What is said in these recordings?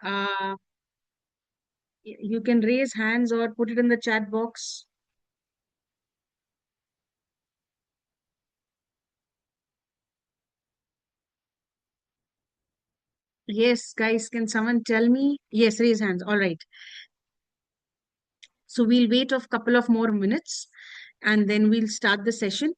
Uh, you can raise hands or put it in the chat box. Yes, guys, can someone tell me? Yes, raise hands. All right. So we'll wait a couple of more minutes and then we'll start the session.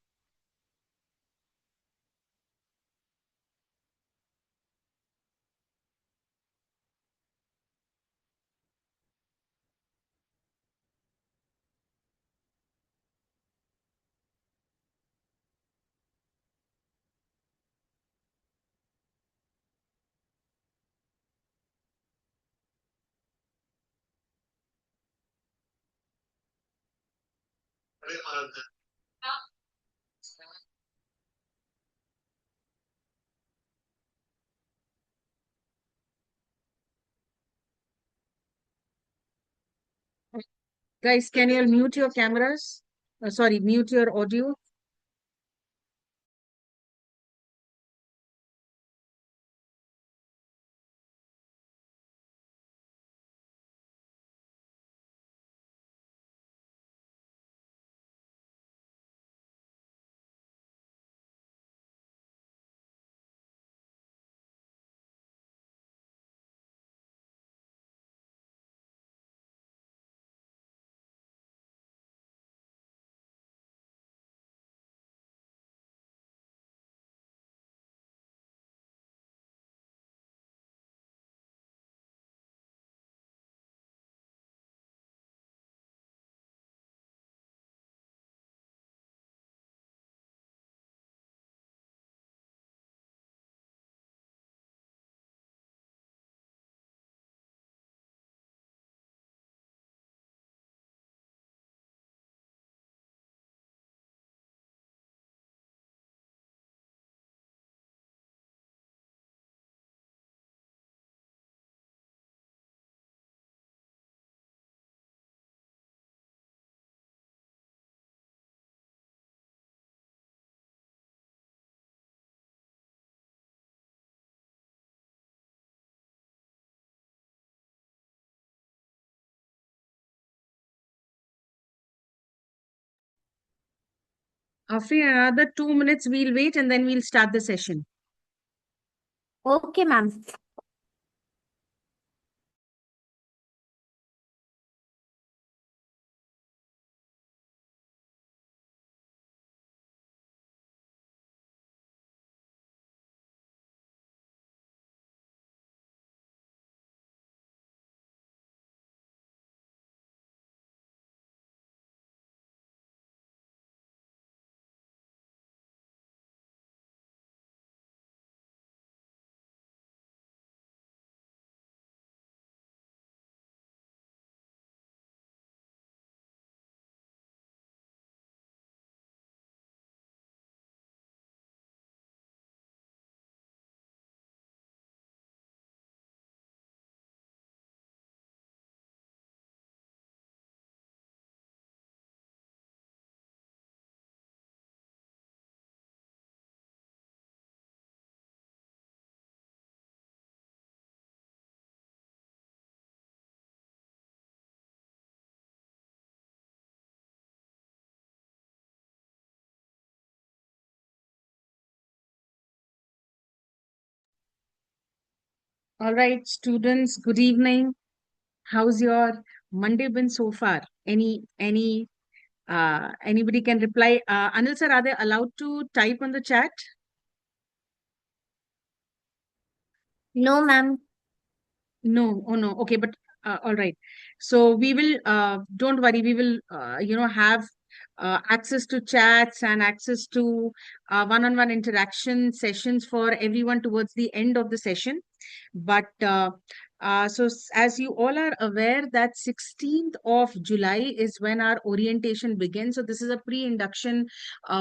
Guys, can you all mute your cameras? Sorry, mute your audio. After another 2 minutes, we'll wait and then we'll start the session. Okay, ma'am. All right, students, good evening. How's your Monday been so far? Anybody can reply. Anil sir, are they allowed to type on the chat? No, ma'am. No, oh no. Okay, but all right. So we will, don't worry, we will, have access to chats and access to one-on-one interaction sessions for everyone towards the end of the session. But as you all are aware, that 16th of July is when our orientation begins. So this is a pre-induction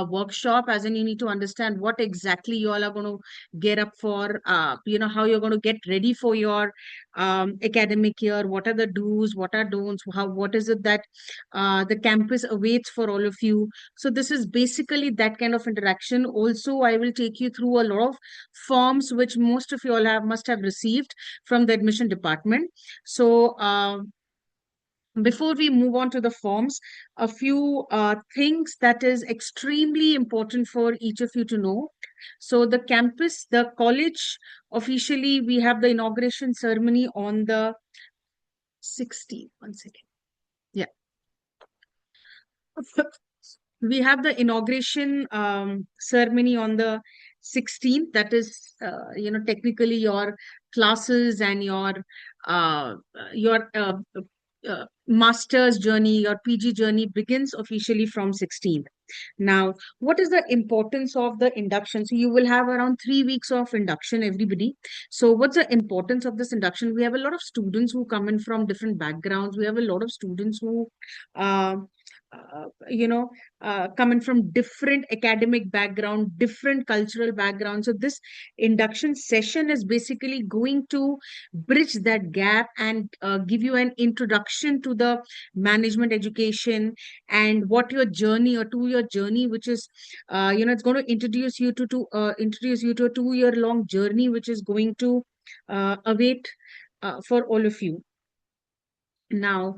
workshop, as in you need to understand what exactly you all are going to get up for, how you're going to get ready for your academic year, what are the do's, what are don'ts, what is it that the campus awaits for all of you. So this is basically that kind of interaction. Also, I will take you through a lot of forms which most of you all must have received from the admission placement department. So before we move on to the forms, a few things that is extremely important for each of you to know. So the campus, the college, officially we have the inauguration ceremony on the 16th. One second. Yeah. We have the inauguration ceremony on the 16th. That is, technically your classes and your master's journey, your PG journey begins officially from 16th. Now, what is the importance of the induction? So you will have around 3 weeks of induction, everybody. So what's the importance of this induction? We have a lot of students who come in from different backgrounds. We have a lot of students who, uh, coming from different academic background, different cultural background. So this induction session is basically going to bridge that gap and give you an introduction to the management education and what your journey or 2 year journey, which is, it's going to introduce you to a 2 year long journey, which is going to await for all of you. Now,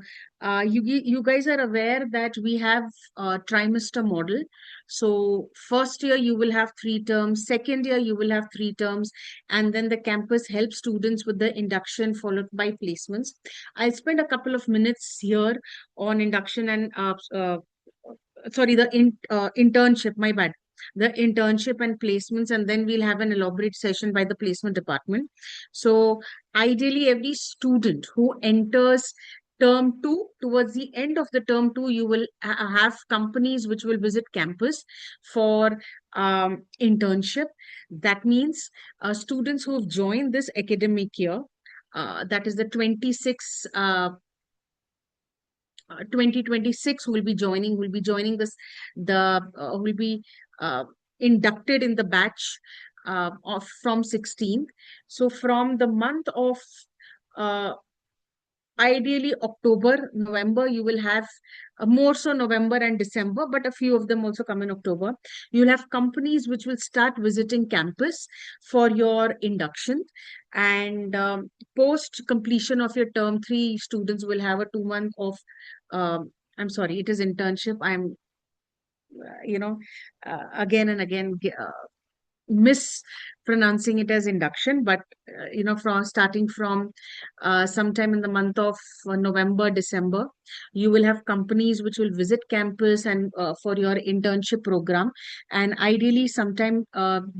you guys are aware that we have a trimester model. So first year you will have 3 terms, second year you will have 3 terms, and then the campus helps students with the induction followed by placements. I'll spend a couple of minutes here on induction and sorry, the internship, my bad. The internship and placements, and then we'll have an elaborate session by the placement department. So ideally, every student who enters term two, towards the end of the term two, you will have companies which will visit campus for internship. That means students who have joined this academic year, that is the 2026 will be joining this, the will be inducted in the batch of from 16th. So from the month of uh, ideally October, November, you will have more so November and December, but a few of them also come in October. You'll have companies which will start visiting campus for your induction. And post completion of your term three, students will have a 2 month of, I'm sorry, it is internship. I'm, again and again mispronouncing it as induction, but from starting from sometime in the month of November, December, you will have companies which will visit campus and for your internship program. And ideally, sometime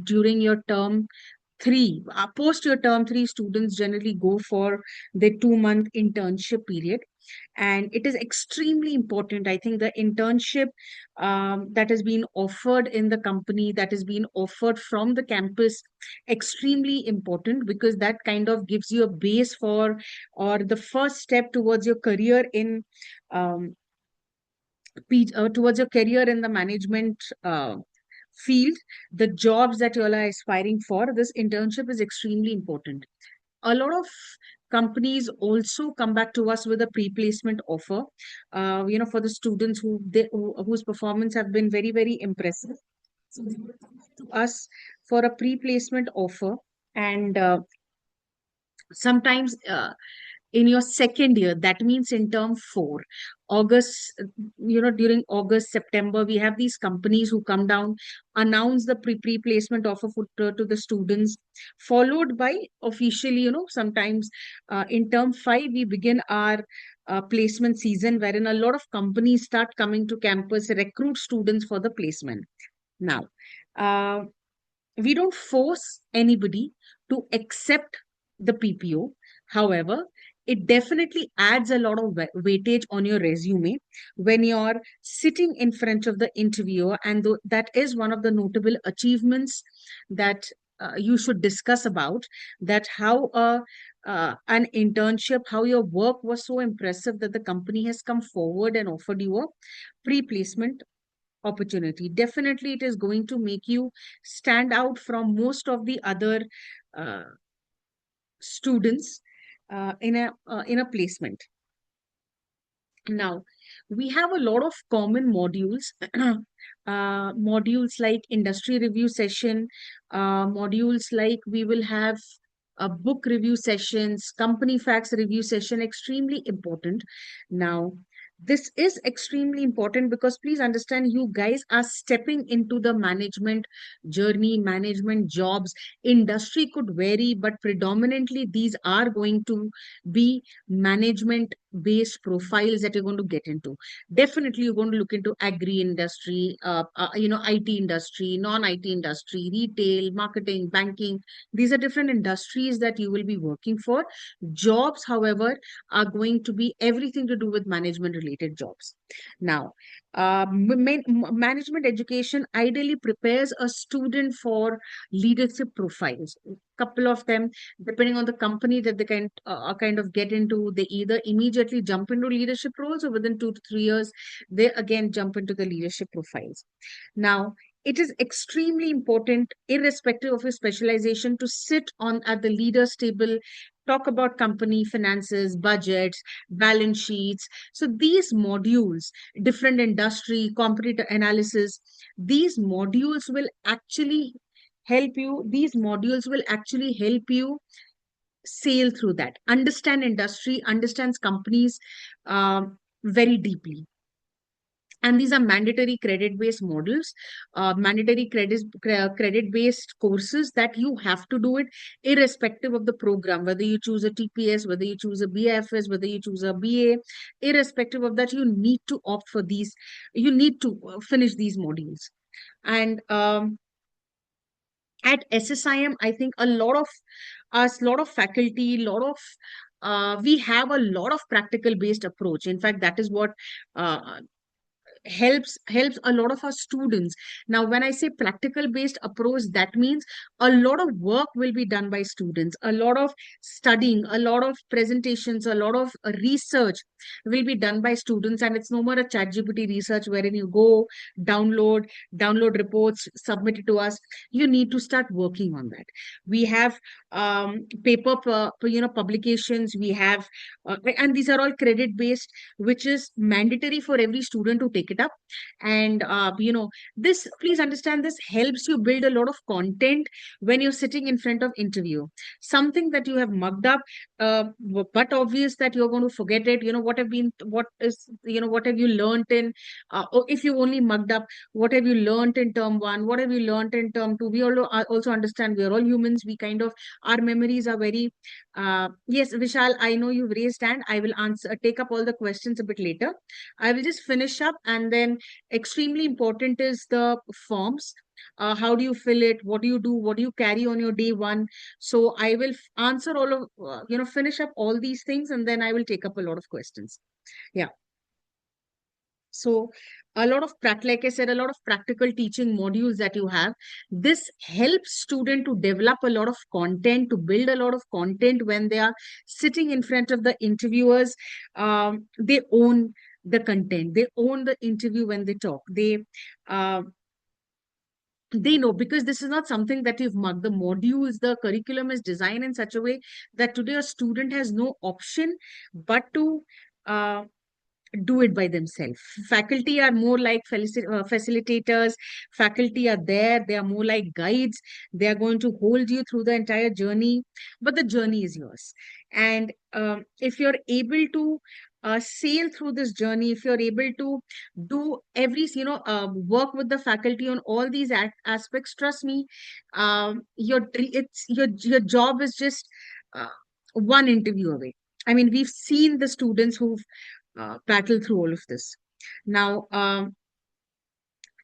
during your term three, post your term three, students generally go for the 2 month internship period. And it is extremely important. I think the internship that has been offered in the company, that has been offered from the campus, extremely important, because that kind of gives you a base for, or the first step towards your career in um, towards your career in the management field, the jobs that you all are aspiring for. This internship is extremely important. A lot of companies also come back to us with a pre-placement offer, for the students whose performance have been very, very impressive. So they will come to us for a pre-placement offer. And sometimes in your second year, that means in term four, August, during August, September, we have these companies who come down, announce the pre-placement offer to the students, followed by officially, sometimes in term five, we begin our placement season, wherein a lot of companies start coming to campus, recruit students for the placement. Now, uh, we don't force anybody to accept the PPO. However, it definitely adds a lot of weightage on your resume when you're sitting in front of the interviewer. And that is one of the notable achievements that you should discuss about, that how an internship, how your work was so impressive that the company has come forward and offered you a pre-placement opportunity. Definitely, it is going to make you stand out from most of the other uh, students in a placement. Now, we have a lot of common modules, modules like industry review session, modules like we will have book review sessions, company facts review session, extremely important. Now, this is extremely important because please understand, you guys are stepping into the management journey, management jobs. Industry could vary, but predominantly these are going to be management based profiles that you're going to get into. Definitely you're going to look into agri industry, IT industry, non IT industry, retail, marketing, banking. These are different industries that you will be working for. Jobs, however, are going to be everything to do with management related jobs. Now, management education ideally prepares a student for leadership profiles. Couple of them, depending on the company that they can kind of get into, they either immediately jump into leadership roles, or within 2 to 3 years they again jump into the leadership profiles. Now, it is extremely important, irrespective of your specialization, to sit on at the leaders table, talk about company finances, budgets, balance sheets. So these modules, different industry, competitor analysis, these modules will actually help you sail through that, understand industry, understands companies uh, very deeply. And these are mandatory credit based models, mandatory credit based courses that you have to do it irrespective of the program, whether you choose a TPS, whether you choose a BIFS, whether you choose a BA. Irrespective of that, you need to opt for these, you need to finish these modules. And at SSIM, I think a lot of us, lot of faculty, lot of we have a lot of practical based approach. In fact, that is what uh, helps a lot of our students. Now, when I say practical based approach, that means a lot of work will be done by students, a lot of studying, a lot of presentations, a lot of research will be done by students. And it's no more a chat gpt research wherein you go download reports, submit it to us. You need to start working on that. We have publications, we have and these are all credit based, which is mandatory for every student to take it up. And this, please understand, this helps you build a lot of content when you're sitting in front of interview. Something that you have mugged up, but obvious that you're going to forget it. What have you learned in, or if you only mugged up, what have you learned in term one, what have you learned in term two. We all also understand we are all humans. We kind of, our memories are very yes, Vishal, I know you've raised hand. I will answer, take up all the questions a bit later. I will just finish up, and then extremely important is the forms. How do you fill it? What do you do? What do you carry on your day one? So I will answer all of, finish up all these things, and then I will take up a lot of questions. Yeah. So a lot of like I said, a lot of practical teaching modules that you have. This helps student to develop a lot of content, to build a lot of content when they are sitting in front of the interviewers. They own the content. They own the interview when they talk. Uh, they know, because this is not something that you've marked. The modules, the curriculum is designed in such a way that today a student has no option but to uh, do it by themselves. Faculty are more like facilitators. Faculty are there. They are more like guides. They are going to hold you through the entire journey, but the journey is yours. And if you're able to sail through this journey, if you're able to do work with the faculty on all these aspects, trust me, your job is just uh, one interview away. I mean, we've seen the students who've battle through all of this. Now,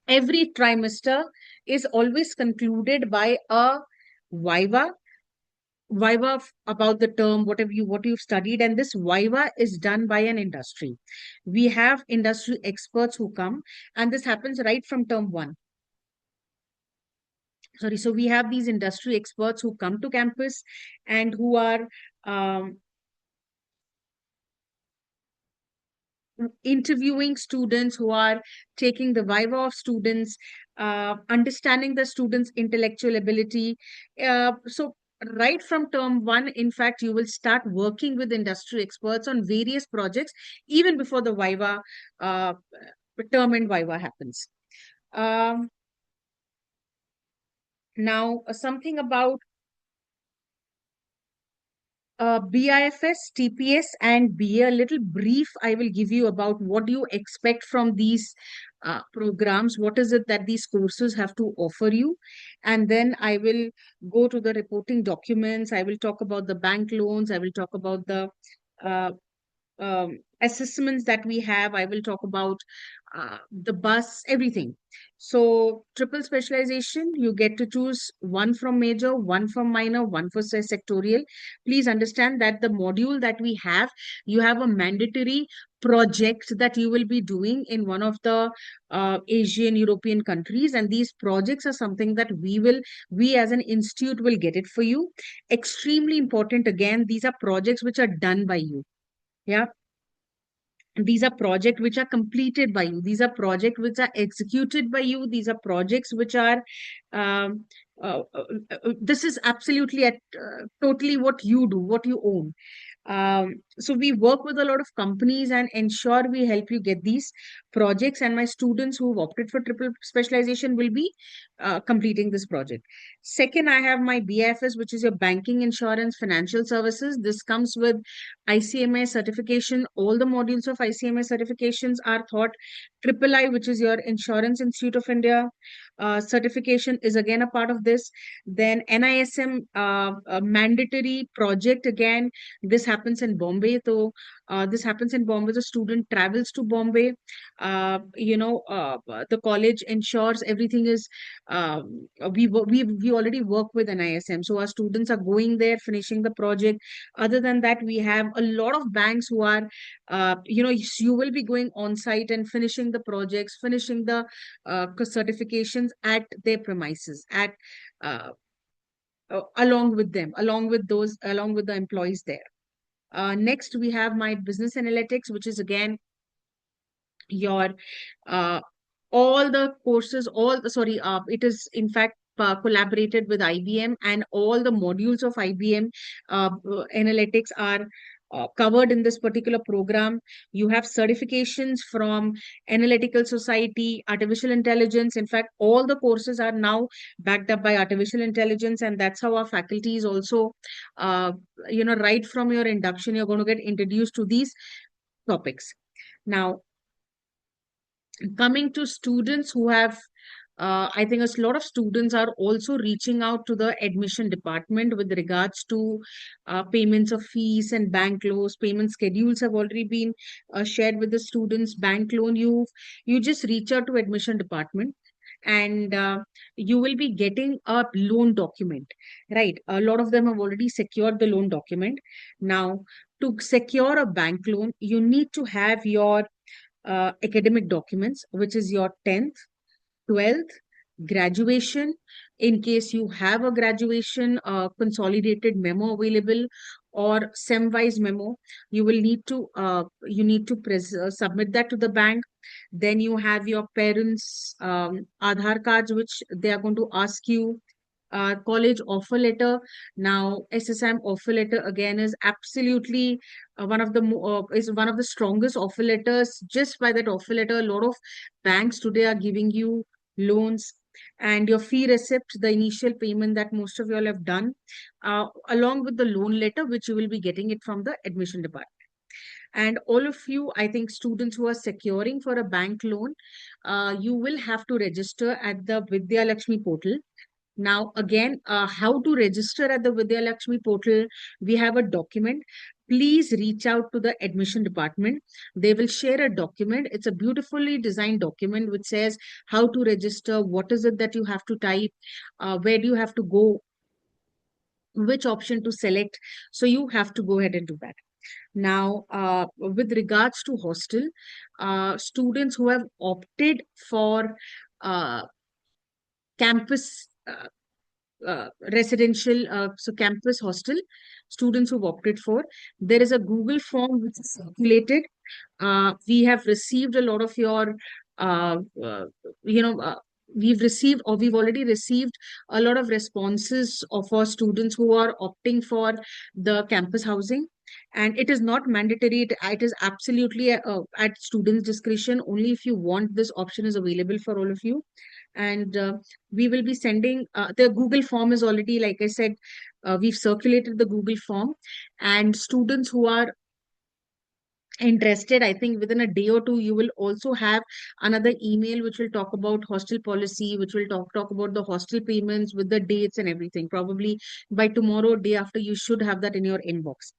every trimester is always concluded by a viva, about the term, what you've studied, and this viva is done by an industry. We have industry experts who come, and this happens right from term one. Sorry, so we have these industry experts who come to campus and who are um, interviewing students, who are taking the viva of students, understanding the students' intellectual ability. So right from term one, in fact, you will start working with industry experts on various projects even before the viva uh, term and viva happens. Um, Now, something about BIFS, TPS, and BA. A little brief I will give you about what you expect from these programs. What is it that these courses have to offer you? And then I will go to the reporting documents. I will talk about the bank loans. I will talk about the uh, assessments that we have. I will talk about the bus, everything. So, triple specialization, you get to choose one from major, one from minor, one for sectorial. Please understand that the module that we have, you have a mandatory project that you will be doing in one of the Asian European countries, and these projects are something that we as an institute will get it for you. Extremely important. Again, these are projects which are done by you. Yeah, these are projects which are completed by you, these are projects which are executed by you, these are projects which are um, this is absolutely at totally what you do, what you own. So we work with a lot of companies and ensure we help you get these projects. And my students who've opted for triple specialization will be completing this project. Second, I have my BFS, which is your banking, insurance, financial services. This comes with ICMA certification. All the modules of ICMA certifications are taught. Triple I, which is your Insurance Institute of India certification, is again a part of this. Then NISM, a mandatory project again. This happens in Bombay. So this happens in Bombay. The student travels to Bombay. The college ensures everything is. We already work with NISM, so our students are going there, finishing the project. Other than that, we have a lot of banks who are, you will be going on site and finishing the projects, finishing the certifications at their premises, at along with them, along with the employees there. Next, we have my business analytics, which is again your uh, all the courses, all the, sorry, it is in fact collaborated with IBM, and all the modules of IBM analytics are covered in this particular program. You have certifications from Analytical Society, Artificial Intelligence. In fact, all the courses are now backed up by artificial intelligence, and that's how our faculty is also, right from your induction, you're going to get introduced to these topics. Now, coming to students who have I think a lot of students are also reaching out to the admission department with regards to payments of fees and bank loans. Payment schedules have already been shared with the students. Bank loan, you just reach out to admission department, and you will be getting a loan document, right? A lot of them have already secured the loan document. Now, to secure a bank loan, you need to have your academic documents, which is your 10th, 12th, graduation. In case you have a graduation consolidated memo available or SEM-wise memo, you need to submit that to the bank. Then you have your parents' Aadhaar cards, which they are going to ask you. College offer letter. Now, SSIM offer letter again is absolutely is one of the strongest offer letters. Just by that offer letter, a lot of banks today are giving you loans, and your fee receipt, the initial payment that most of you all have done, along with the loan letter, which you will be getting it from the admission department. And all of you, I think students who are securing for a bank loan, you will have to register at the Vidya Lakshmi portal. Now, again, how to register at the Vidya Lakshmi portal? We have a document. Please reach out to the admission department. They will share a document. It's a beautifully designed document which says how to register, what is it that you have to type, where do you have to go, which option to select. So you have to go ahead and do that. Now, with regards to hostel, students who have opted for uh, campus residential, so campus hostel, students who've opted for, there is a Google form which is circulated. We have received a lot of your, uh, uh, you know, uh, we've already received a lot of responses of our students who are opting for the campus housing. And it is not mandatory. It is absolutely at students' discretion. Only if you want, this option is available for all of you. And we will be sending the Google form is already, like I said, We've circulated the Google form, and students who are interested, I think within a day or two you will also have another email which will talk about hostel policy, which will talk about the hostel payments with the dates and everything. Probably by tomorrow, day after, you should have that in your inbox.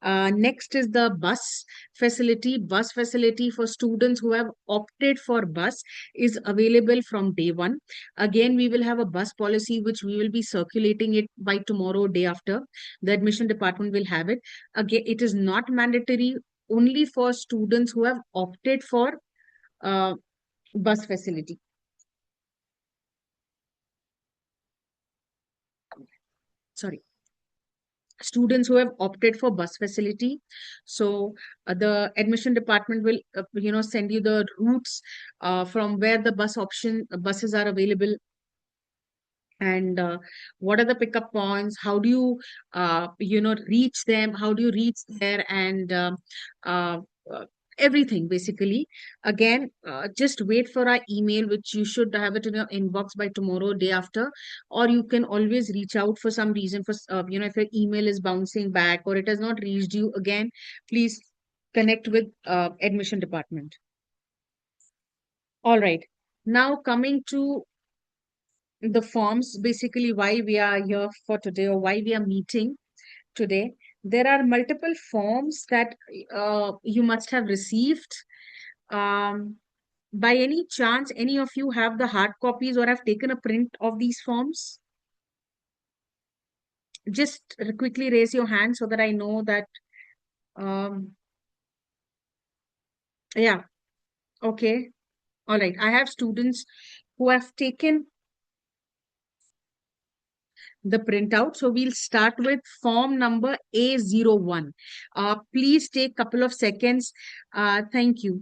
Next is the bus facility. Bus facility for students who have opted for bus is available from day one. Again, we will have a bus policy which we will be circulating it by tomorrow, day after. The admission department will have it. Again, it is not mandatory, only for students who have opted for uh, bus facility. Sorry, students who have opted for bus facility. So the admission department will send you the routes from where the buses are available, and what are the pickup points, how do you reach them, how do you reach there, and uh, uh, everything basically. Again, just wait for our email, which you should have it in your inbox by tomorrow, day after. Or you can always reach out for some reason, for if your email is bouncing back or it has not reached you again, please connect with admission department. All right, now coming to the forms, basically why we are here for today, or why we are meeting today. There are multiple forms that you must have received. um, by any chance, any of you have the hard copies or have taken a print of these forms? Just quickly raise your hand so that I know that. um, yeah, okay, all right, I have students who have taken the printout. So we'll start with form number A01. Please take couple of seconds. Thank you.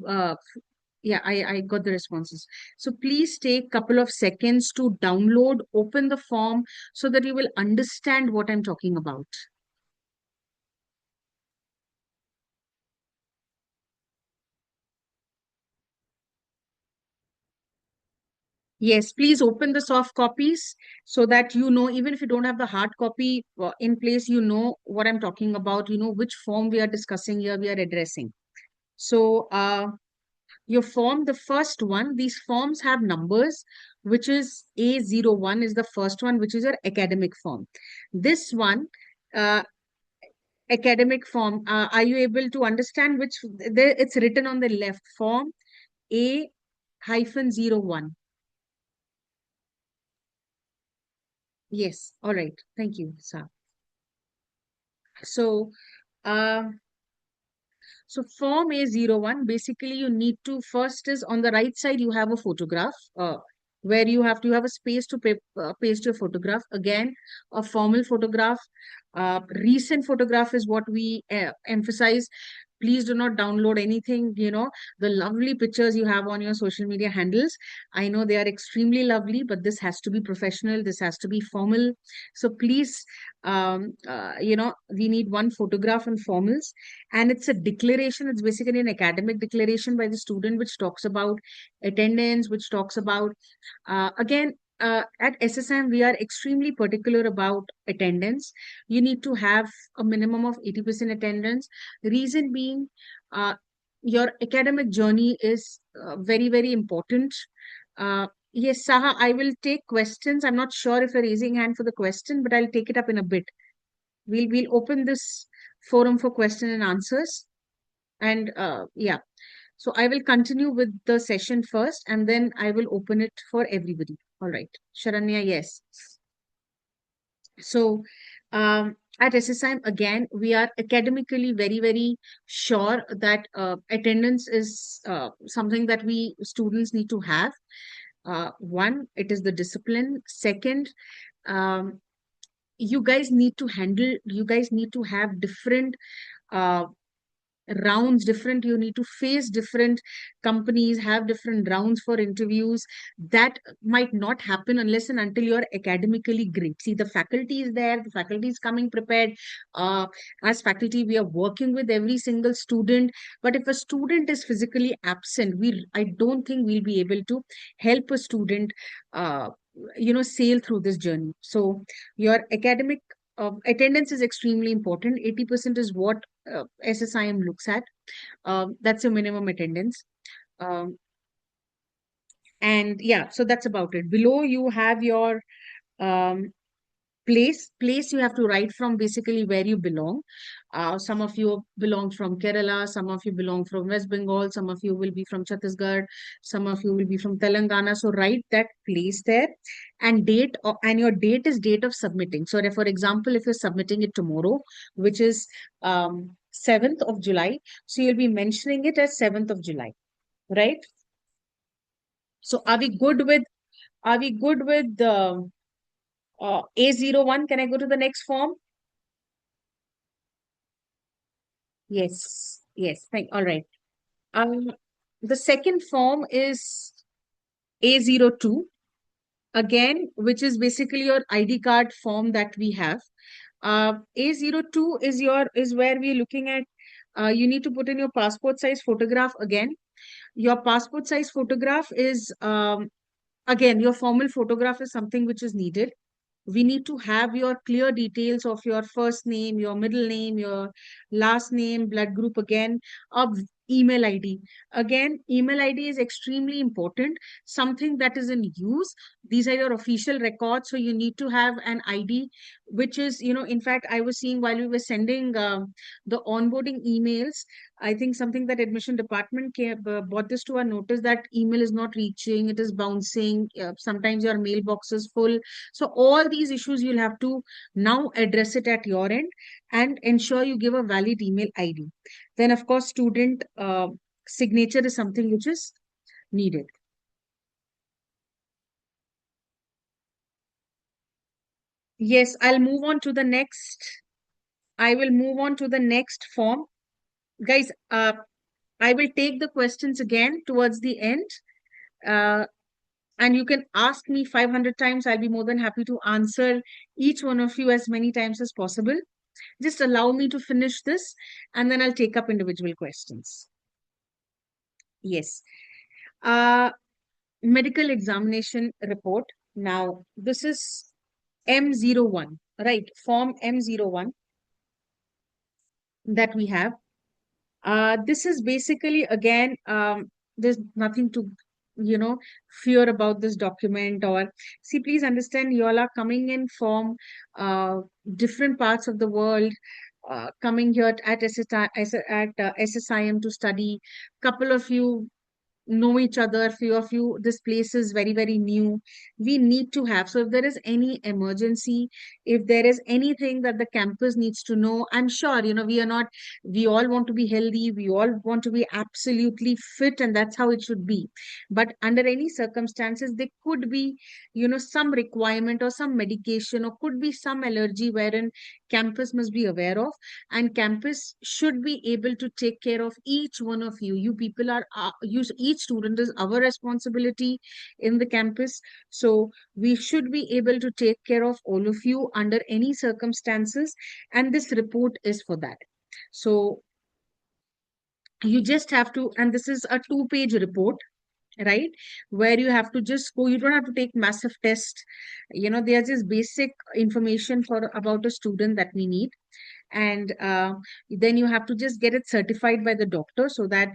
Yeah, I got the responses. So please take couple of seconds to download, open the form so that you will understand what I'm talking about. Yes, please open the soft copies so that you know, even if you don't have the hard copy in place, you know what I'm talking about, you know which form we are discussing here, we are addressing. So, your form, the first one, these forms have numbers, which is A01 is the first one, which is your academic form. This one, uh, academic form, are you able to understand which, there, it's written on the left, form A hyphen 01. Yes, all right. Thank you, sir. So, uh, So form A01, basically you need to, first is on the right side, you have a photograph where you have a space to paste your photograph. Again, a formal photograph. Recent photograph is what we emphasize. Please do not download anything, the lovely pictures you have on your social media handles. I know they are extremely lovely, but this has to be professional. This has to be formal. So please, we need one photograph and formals, and it's a declaration. It's basically an academic declaration by the student, which talks about attendance, which talks about again, at SSIM we are extremely particular about attendance. You need to have a minimum of 80% attendance. Reason being, your academic journey is very, very important. Yes, Saha, I will take questions. I'm not sure if you're raising hand for the question, but I'll take it up in a bit. We'll open this forum for question and answers. And yeah, so I will continue with the session first, and then I will open it for everybody. All right, Sharanya, yes. So at SSIM, again, we are academically very, very sure that attendance is something that we students need to have. One, it is the discipline. Second, um, you guys need to have different uh, rounds, different, you need to face different companies, have different rounds for interviews. That might not happen unless and until you're academically great. See, the faculty is there, the faculty is coming prepared. uh, as faculty, we are working with every single student, but if a student is physically absent, I don't think we'll be able to help a student sail through this journey. So your academic attendance is extremely important. 80% is what SSIM looks at. That's your minimum attendance. Um, and yeah, so that's about it. Below you have your um, place you have to write from basically where you belong. Some of you belong from Kerala, some of you belong from West Bengal, some of you will be from Chhattisgarh, some of you will be from Telangana. So write that place there and and your date is date of submitting. So for example, if you're submitting it tomorrow, which is 7th of July, so you'll be mentioning it as 7th of July, right? So are we good with the A01? Can I go to the next form? Yes, yes. All right. Um, the second form is A02, again, which is basically your ID card form that we have. A02 is where we're looking at. You need to put in your passport size photograph again. Your passport size photograph is again, your formal photograph is something which is needed. We need to have your clear details of your first name, your middle name, your last name, blood group again, of email ID. Again, email ID is extremely important, something that is in use. These are your official records. So you need to have an ID, which is, in fact, I was seeing while we were sending the onboarding emails, I think something that admission department brought this to our notice that email is not reaching, it is bouncing. Sometimes your mailbox is full, so all these issues you'll have to now address it at your end and ensure you give a valid email ID. Then, of course, student signature is something which is needed. Yes, I'll move on to the next. I will move on to the next form. Guys, I will take the questions again towards the end. Uh, and you can ask me 500 times. I'll be more than happy to answer each one of you as many times as possible. Just allow me to finish this and then I'll take up individual questions. Yes. Uh, Medical examination report. Now, this is M01, right? Form M01 that we have. This is basically, again, there's nothing to, you know, fear about this document or see, please understand you all are coming in from uh, different parts of the world, coming here at SSIM to study. Couple of you know each other, few of you, this place is very, very new. We need to have, so if there is any emergency, if there is anything that the campus needs to know, I'm sure, we are not, we all want to be healthy, we all want to be absolutely fit, and that's how it should be. But under any circumstances, there could be, some requirement or some medication or could be some allergy wherein campus must be aware of, and campus should be able to take care of each one of you. You people are each student is our responsibility in the campus, so we should be able to take care of all of you under any circumstances, and this report is for that. So you just have to, and this is a 2-page report, right, where you have to just go, you don't have to take massive test. There's just basic information for about a student that we need, and then you have to just get it certified by the doctor, so that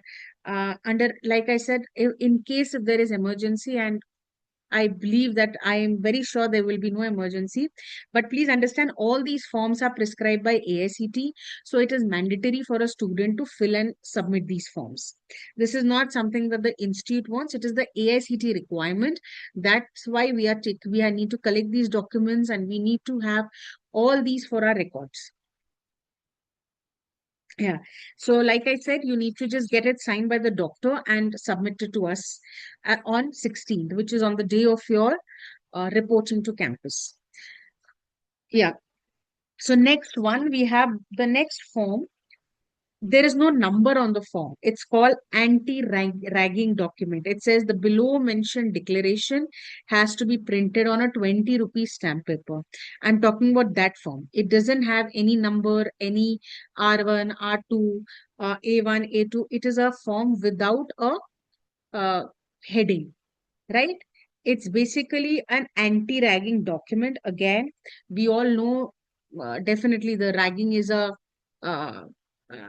under, like I said, in case if there is emergency, and I believe that I am very sure there will be no emergency. But please understand, all these forms are prescribed by AICT. So it is mandatory for a student to fill and submit these forms. This is not something that the institute wants. It is the AICT requirement. That's why we need to collect these documents and we need to have all these for our records. Yeah. So, like I said, you need to just get it signed by the doctor and submit it to us on 16th, which is on the day of your reporting to campus. Yeah. So next one, we have the next form. There is no number on the form. It's called anti-ragging document. It says the below mentioned declaration has to be printed on a 20 rupee stamp paper. I'm talking about that form. It doesn't have any number, any R1, R2, A1, A2. It is a form without a heading, right? It's basically an anti-ragging document. Again, we all know. definitely the ragging is a uh, uh,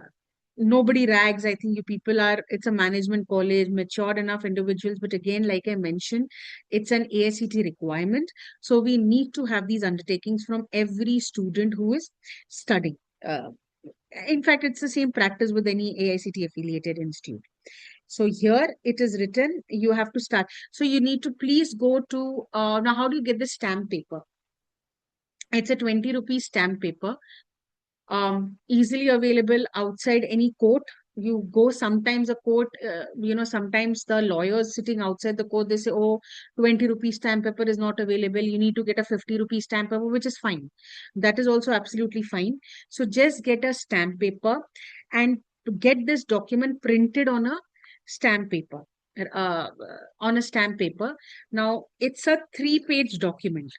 nobody rags. I think you people are, it's a management college, matured enough individuals. But again, like I mentioned, it's an AICT requirement. So we need to have these undertakings from every student who is studying. Uh, in fact, it's the same practice with any AICT affiliated institute. So here it is written, you have to start. So you need to please go to, now how do you get the stamp paper? It's a 20 rupees stamp paper, easily available outside any court. You go, sometimes a court, sometimes the lawyers sitting outside the court, they say, oh, 20 rupees stamp paper is not available. You need to get a 50 rupees stamp paper, which is fine. That is also absolutely fine. So just get a stamp paper and to get this document printed on a stamp paper. On a stamp paper. Now, it's a 3-page document.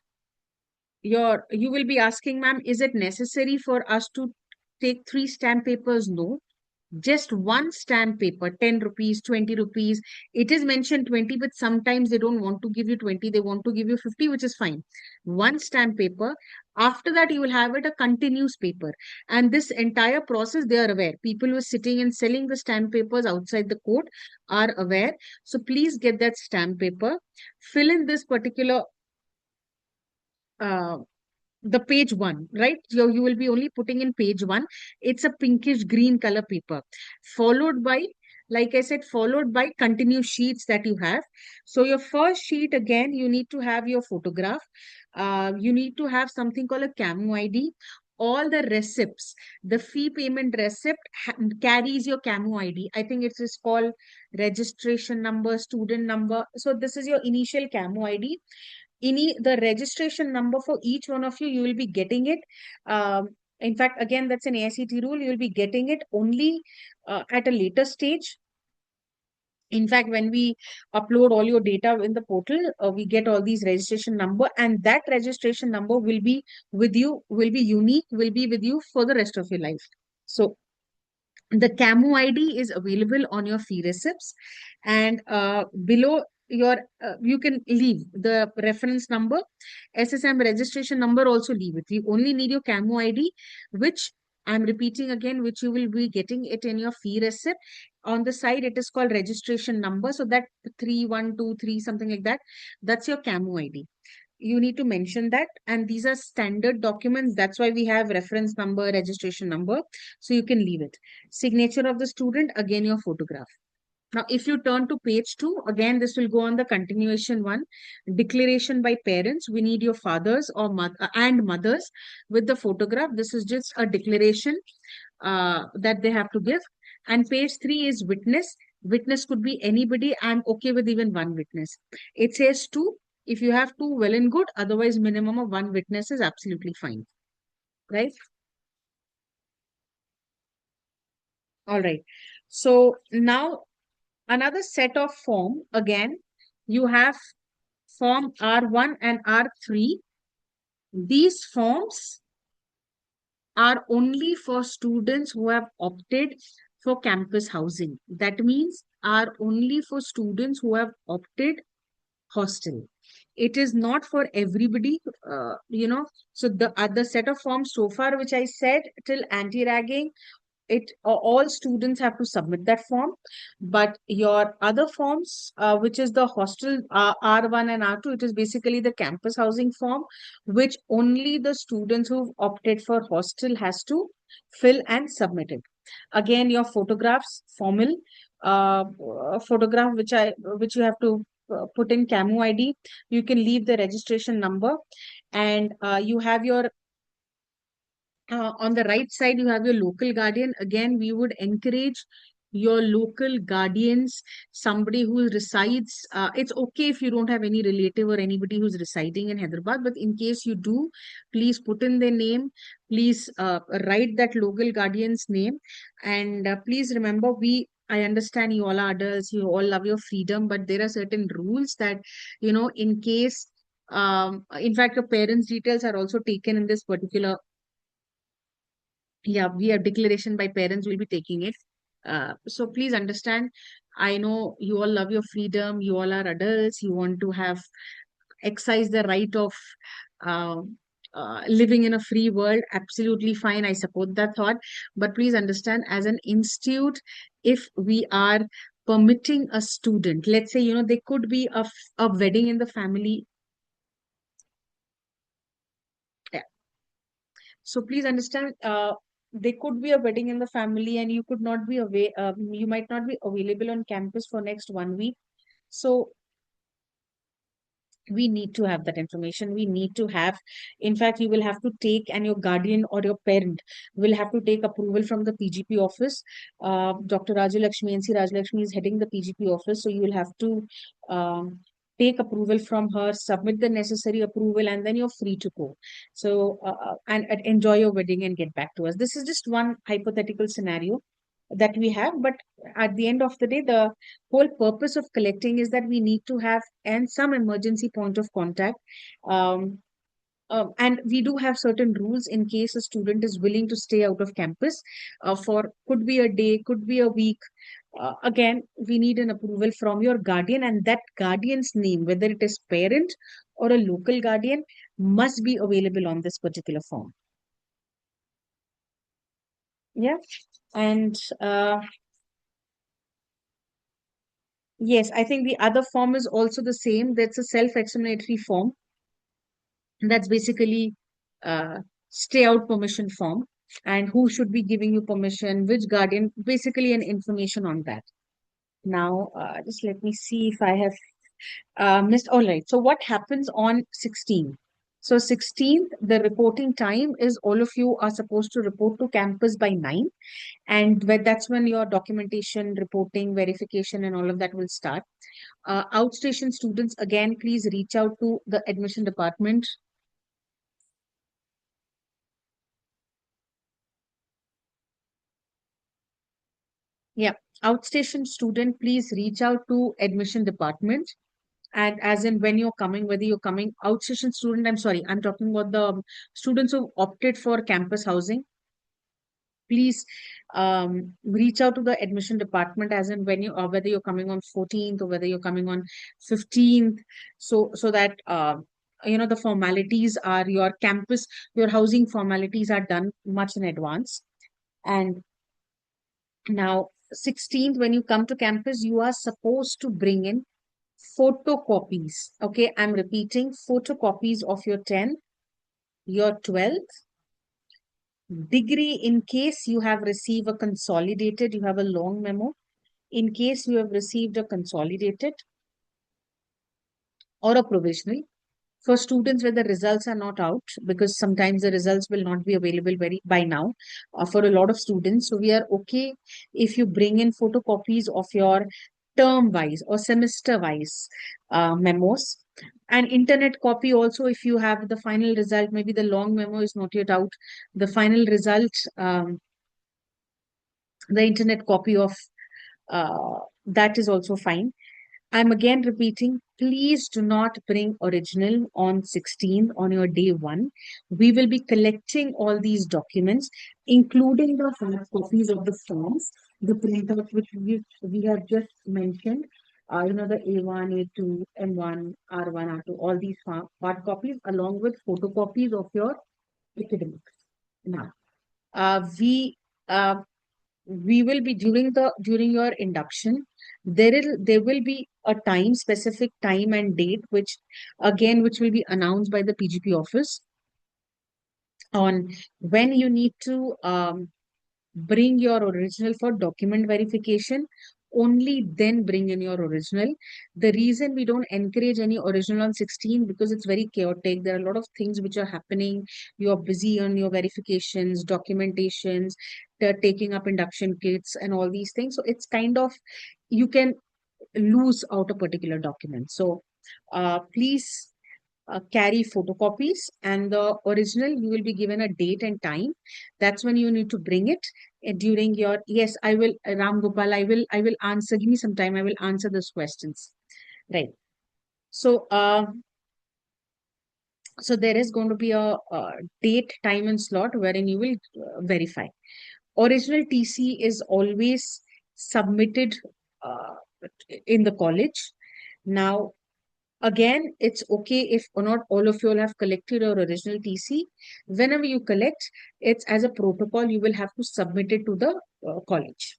You will be asking, ma'am, is it necessary for us to take 3 stamp papers? No, just one stamp paper, 10 rupees, 20 rupees. It is mentioned 20, but sometimes they don't want to give you 20, they want to give you 50, which is fine. One stamp paper. After that, you will have it a continuous paper. And this entire process, they are aware. People who are sitting and selling the stamp papers outside the court are aware. So please get that stamp paper, fill in this particular uh, the page one, right? You will be only putting in page one. It's a pinkish green color paper, followed by, like I said, followed by continuous sheets that you have. So your first sheet, again, you need to have your photograph. You need to have something called a CAMU ID. All the receipts, the fee payment receipt carries your CAMU ID. I think it is called registration number, student number. So this is your initial CAMU ID. Any the registration number for each one of you, you will be getting it. In fact, again, that's an AICT rule. You will be getting it only at a later stage. In fact, when we upload all your data in the portal, we get all these registration number, and that registration number will be with you, will be unique, will be with you for the rest of your life. So the CAMU ID is available on your fee receipts, and below your, you can leave the reference number, SSM registration number also leave it. You only need your CAMU ID, which I'm repeating again, which you will be getting it in your fee receipt. On the side, it is called registration number. So that 3123, something like that, that's your CAMU ID. You need to mention that, and these are standard documents. That's why we have reference number, registration number. So you can leave it. Signature of the student, again your photograph. Now if you turn to page 2, again this will go on the continuation one. Declaration by parents, we need your fathers or mother and mothers with the photograph. This is just a declaration that they have to give. And page 3 is witness. Witness could be anybody. I'm okay with even one witness. It says 2. If you have 2, well and good. Otherwise, minimum of 1 witness is absolutely fine. Right? All right. So now another set of form. Again, you have form R1 and R3. These forms are only for students who have opted for campus housing. That means are only for students who have opted hostel. It is not for everybody, So the other set of forms so far, which I said till anti-ragging, it all students have to submit that form. But your other forms, which is the hostel R1 and R2, it is basically the campus housing form, which only the students who've opted for hostel has to fill and submit it. Again, your photographs, formal photograph, which you have to put in CAMU ID. You can leave the registration number, and you have your on the right side, you have your local guardian. Again, we would encourage your local guardians, somebody who resides. It's okay if you don't have any relative or anybody who's residing in Hyderabad, but in case you do, please put in their name. Please write that local guardian's name. And please remember, I understand you all are adults, you all love your freedom, but there are certain rules that, in case, in fact, your parents' details are also taken in this particular, yeah, we have declaration by parents will be taking it. So please understand, I know you all love your freedom, you all are adults, you want to have exercise the right of uh, living in a free world, absolutely fine. I support that thought. But please understand, as an institute, if we are permitting a student, let's say, there could be a wedding in the family. Yeah. So please understand, there could be a wedding in the family and you could not be away, you might not be available on campus for next 1 week. So we need to have that information. We need to have, in fact, you will have to take, and your guardian or your parent will have to take approval from the PGP office. Dr. Rajalakshmi, NC Rajalakshmi is heading the PGP office, so you will have to take approval from her, submit the necessary approval, and then you're free to go. So and enjoy your wedding and get back to us. This is just one hypothetical scenario that we have, but at the end of the day, the whole purpose of collecting is that we need to have and some emergency point of contact. um, and we do have certain rules in case a student is willing to stay out of campus for, could be a day, could be a week. Again, we need an approval from your guardian, and that guardian's name, whether it is parent or a local guardian, must be available on this particular form. Yeah. And yes, I think the other form is also the same. That's a self-explanatory form. That's basically stay out permission form, and who should be giving you permission, which guardian, basically an information on that. Now, just let me see if I have missed. All right. So what happens on 16th? So 16th, the reporting time is all of you are supposed to report to campus by 9. And that's when your documentation, reporting, verification, and all of that will start. Outstation students, again, please reach out to the admission department. Yeah, outstation student, please reach out to admission department. And as in when you're coming, whether you're coming outstation student, I'm sorry, I'm talking about the students who opted for campus housing. Please reach out to the admission department, as in when you, or whether you're coming on 14th or whether you're coming on 15th, so that the formalities are, your campus, your housing formalities are done much in advance. And now, 16th, when you come to campus, you are supposed to bring in photocopies. Okay, I'm repeating, photocopies of your 10th, your 12th, degree, in case you have received a consolidated, you have a long memo. In case you have received a consolidated or a provisional, for students where the results are not out, because sometimes the results will not be available very by now for a lot of students. So we are okay if you bring in photocopies of your term wise or semester wise memos. An internet copy also, if you have the final result, maybe the long memo is not yet out, the final result, the internet copy of that is also fine. I'm again repeating, please do not bring original on 16th on your day one. We will be collecting all these documents, including the hard copies of the forms, the printouts which we have just mentioned, the A1, A2, M1, R1, R2, all these hard copies, along with photocopies of your academics. Now, uh, we uh, we will be during your induction, there will be a time, specific time and date, which will be announced by the PGP office, on when you need to bring your original for document verification. Only then bring in your original. The reason we don't encourage any original on 16, because it's very chaotic. There are a lot of things which are happening. You're busy on your verifications, documentations, taking up induction kits and all these things. So it's kind of, you can lose out a particular document. So please carry photocopies, and the original you will be given a date and time. That's when you need to bring it during your, yes, I will, Ram Gopal, I will answer, give me some time, I will answer those questions. Right. So so there is going to be a date, time and slot wherein you will verify. Original TC is always submitted uh, in the college. Now, Again, it's okay if or not all of you all have collected your original TC. Whenever you collect, it's as a protocol, you will have to submit it to the college.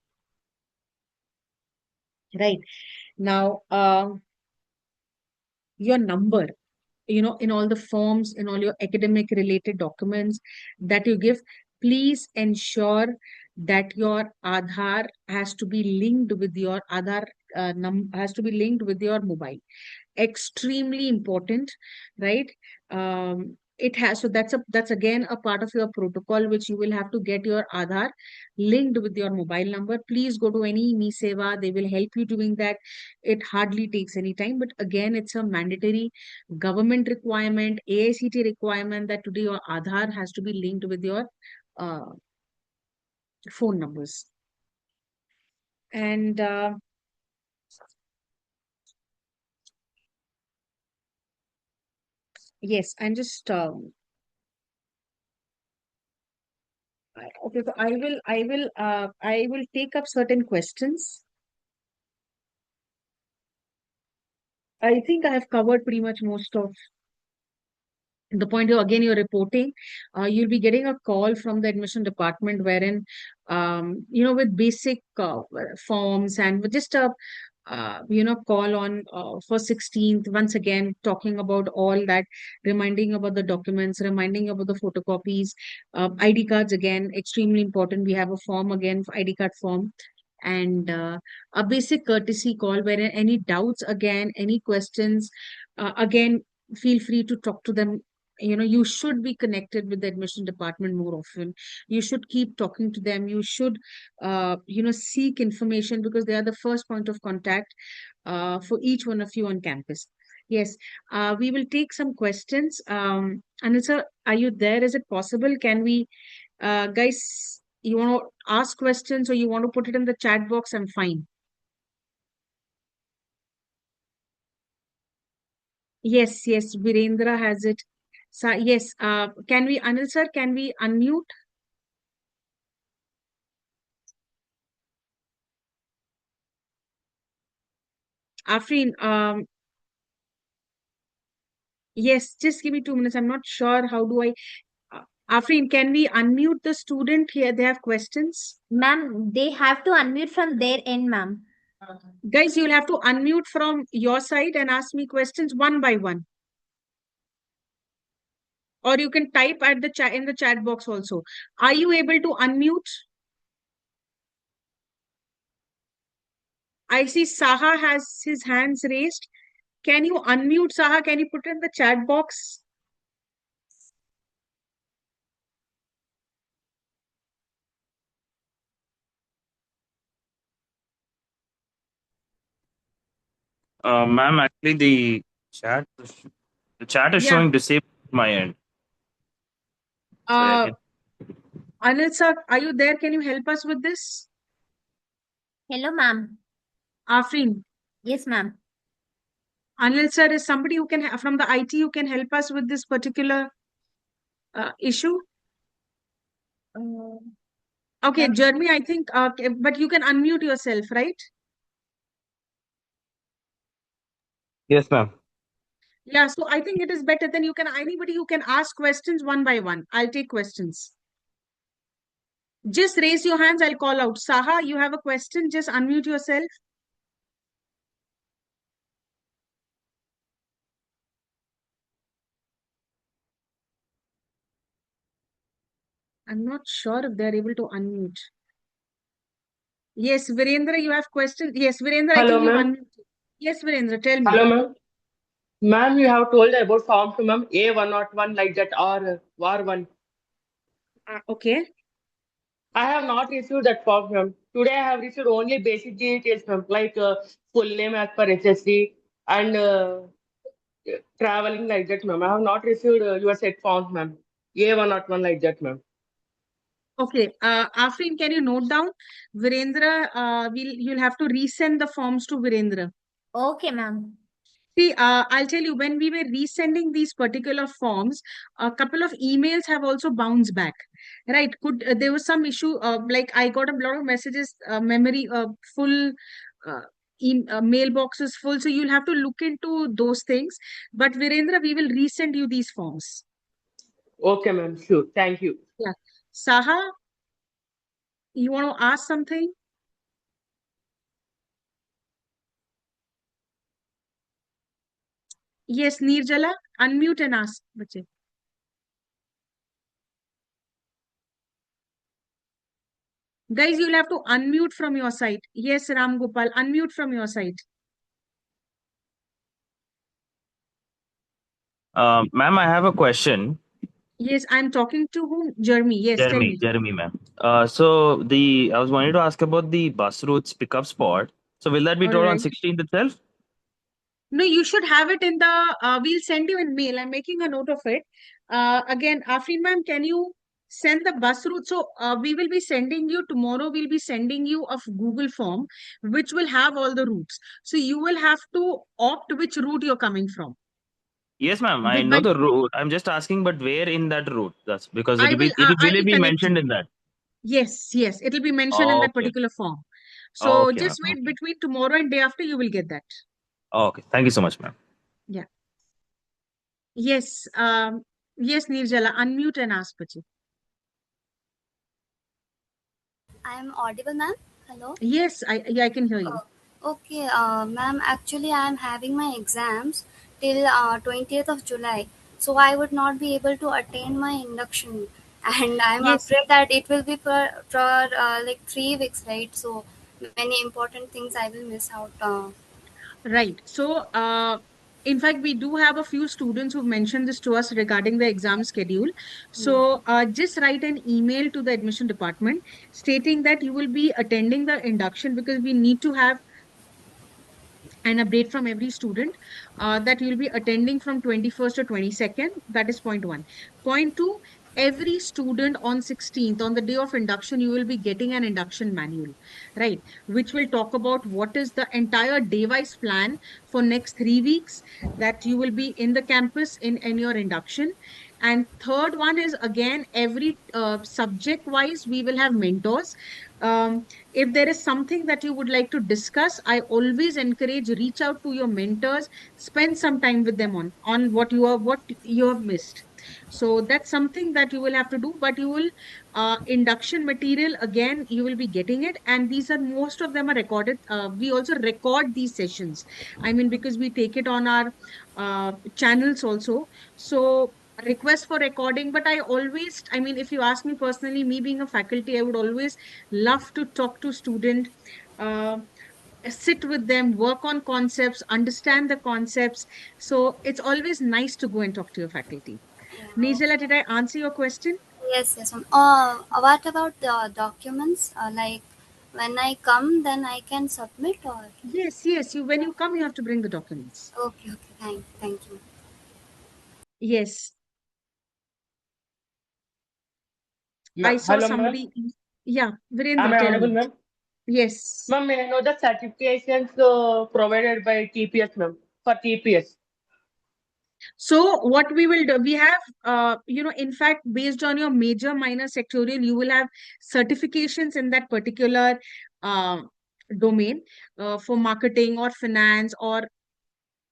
Right. Now, your number, in all the forms, in all your academic related documents that you give, please ensure that your Aadhaar has to be linked with your Aadhaar has to be linked with your mobile. Extremely important, right? It has, so that's again a part of your protocol, which you will have to get your Aadhaar linked with your mobile number. Please go to any Me Seva, they will help you doing that. It hardly takes any time, but again, it's a mandatory government requirement, AICT requirement, that today your Aadhaar has to be linked with your uh, phone numbers. And yes, I'm just okay, so I will take up certain questions. I think I have covered pretty much most of the point. You again, you're reporting, you'll be getting a call from the admission department, wherein with basic forms, and with just a call on for 16th, once again talking about all that, reminding about the documents, reminding about the photocopies, ID cards, again extremely important. We have a form again, ID card form, and a basic courtesy call where any doubts, again any questions, again feel free to talk to them. You should be connected with the admission department more often. You should keep talking to them. You should seek information, because they are the first point of contact for each one of you on campus. Yes, we will take some questions. Anissa, are you there? Is it possible? Can we, guys, you want to ask questions or you want to put it in the chat box? I'm fine. Yes, yes, Virendra has it. So, yes, can we, Anil sir, can we unmute? Afrin, yes, just give me 2 minutes. I'm not sure how do I. Afrin, can we unmute the student here? They have questions. Ma'am, they have to unmute from their end, ma'am. Guys, you'll have to unmute from your side and ask me questions one by one. Or you can type at the chat in the chat box also. Are you able to unmute? I see Saha has his hands raised. Can you unmute, Saha? Can you put it in the chat box? Ma'am, actually the chat is Yeah. showing disabled at my end. So I Uh, can. Anil sir, are you there? Can you help us with this? Hello, ma'am. Afrin, Yes, ma'am. Anil sir is somebody who can, from the IT, who can help us with this particular issue. Uh, Okay, ma'am. Jeremy, I think, but you can unmute yourself, right? Yes, ma'am. Yeah, so I think it is better. Then you can, anybody who can ask questions one by one. I'll take questions. Just raise your hands, I'll call out. Saha, you have a question, just unmute yourself. I'm not sure if they're able to unmute. Yes, Virendra, you have questions. Yes, Virendra, I Hello, think you've ma'am. unmuted. Yes, Virendra, tell me. Hello, ma'am. Ma'am, you have told about form to ma'am A101 like that or war one. Okay. I have not received that form, ma'am. Today I have received only basic details, ma'am, like full name as per SSC and traveling like that, ma'am. I have not received your set form, ma'am. A101 like that, ma'am. Okay. Afrin, can you note down? Virendra, you'll have to resend the forms to Virendra. Okay, ma'am. See, I'll tell you, when we were resending these particular forms, a couple of emails have also bounced back. Right? There was some issue, like I got a lot of messages, memory full. Uh, mailbox is full. So you'll have to look into those things. But Virendra, we will resend you these forms. Okay, ma'am. Sure. Thank you. Yeah. Saha, you want to ask something? Yes, Nirjala, unmute and ask. Bache. Guys, you'll have to unmute from your side. Yes, Ram Gopal, unmute from your side. Ma'am, I have a question. Yes, I'm talking to whom? Jeremy. Yes, tell me. Jeremy, ma'am. So I was wanting to ask about the bus routes pickup spot. So will that be All told on right. 16th itself? No, you should have it in the, we'll send you in mail. I'm making a note of it. Again, Afrin ma'am, can you send the bus route? So we will be sending you tomorrow, we'll be sending you a Google form, which will have all the routes. So you will have to opt which route you're coming from. Yes, ma'am. I With know my, the route. I'm just asking, but where in that route? That's because I will, I will it will be connect you. mentioned in that? Yes, yes, it'll be mentioned in that Okay. particular form. So Okay, ma'am. just wait Okay. between tomorrow and day after, you will get that. Okay. Thank you so much, ma'am. Yeah. Yes, yes, Nirjala, unmute and ask, Pachi. I am audible, ma'am. Hello. Yes, yeah, I can hear you. Okay, ma'am. Actually, I am having my exams till 20th of July, so I would not be able to attend my induction, and I am Yes, afraid that it will be for like 3 weeks, right? So many important things I will miss out. right. So, in fact, we do have a few students who've mentioned this to us regarding the exam schedule. Hmm. So, just write an email to the admission department stating that you will be attending the induction because we need to have an update from every student that you'll be attending from 21st to 22nd. That is point one. Point two, every student on 16th, on the day of induction, you will be getting an induction manual, right? Which will talk about what is the entire day-wise plan for next 3 weeks that you will be in the campus in your induction. And third one is again, every subject-wise, we will have mentors. If there is something that you would like to discuss, I always encourage reach out to your mentors, spend some time with them on what you have missed. So that's something that you will have to do, but you will induction material again, you will be getting it, and these are most of them are recorded. We also record these sessions. I mean, because we take it on our channels also. So request for recording, but I always, I mean, if you ask me personally, me being a faculty, I would always love to talk to student, uh, sit with them, work on concepts, understand the concepts. So it's always nice to go and talk to your faculty. Yeah. Nijala, did I answer your question? Yes, yes. What about the documents? Like when I come, then I can submit or? Yes, yes, you, when you come, you have to bring the documents. Okay, okay. Thank you. Yes, I Yeah. saw Hello, ma'am. somebody. Yeah, Am Virendra, I tell audible, me. ma'am? Yes. Ma'am, may I know the certifications provided by TPS, ma'am, for TPS? So what we will do, we have, in fact, based on your major, minor sectorial, you will have certifications in that particular uh, domain for marketing or finance or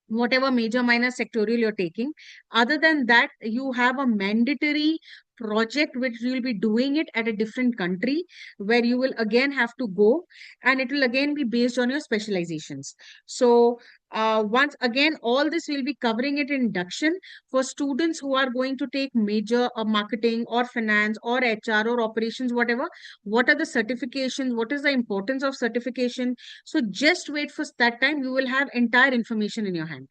whatever major minor sectorial you're taking. Other than that, you have a mandatory project which you'll be doing it at a different country where you will again have to go, and it will again be based on your specializations. So once again, all this will be covering it in induction for students who are going to take major marketing or finance or HR or operations, whatever. What are the certifications? What is the importance of certification? So just wait for that time. You will have entire information in your hand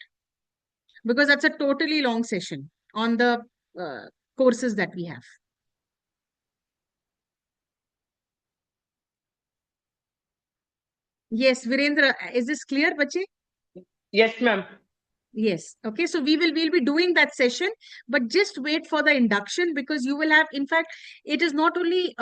because that's a totally long session on the uh, courses that we have. Yes, Virendra, is this clear, Bache? Yes, ma'am. Yes. Okay. So we'll be doing that session, but just wait for the induction because you will have, in fact, it is not only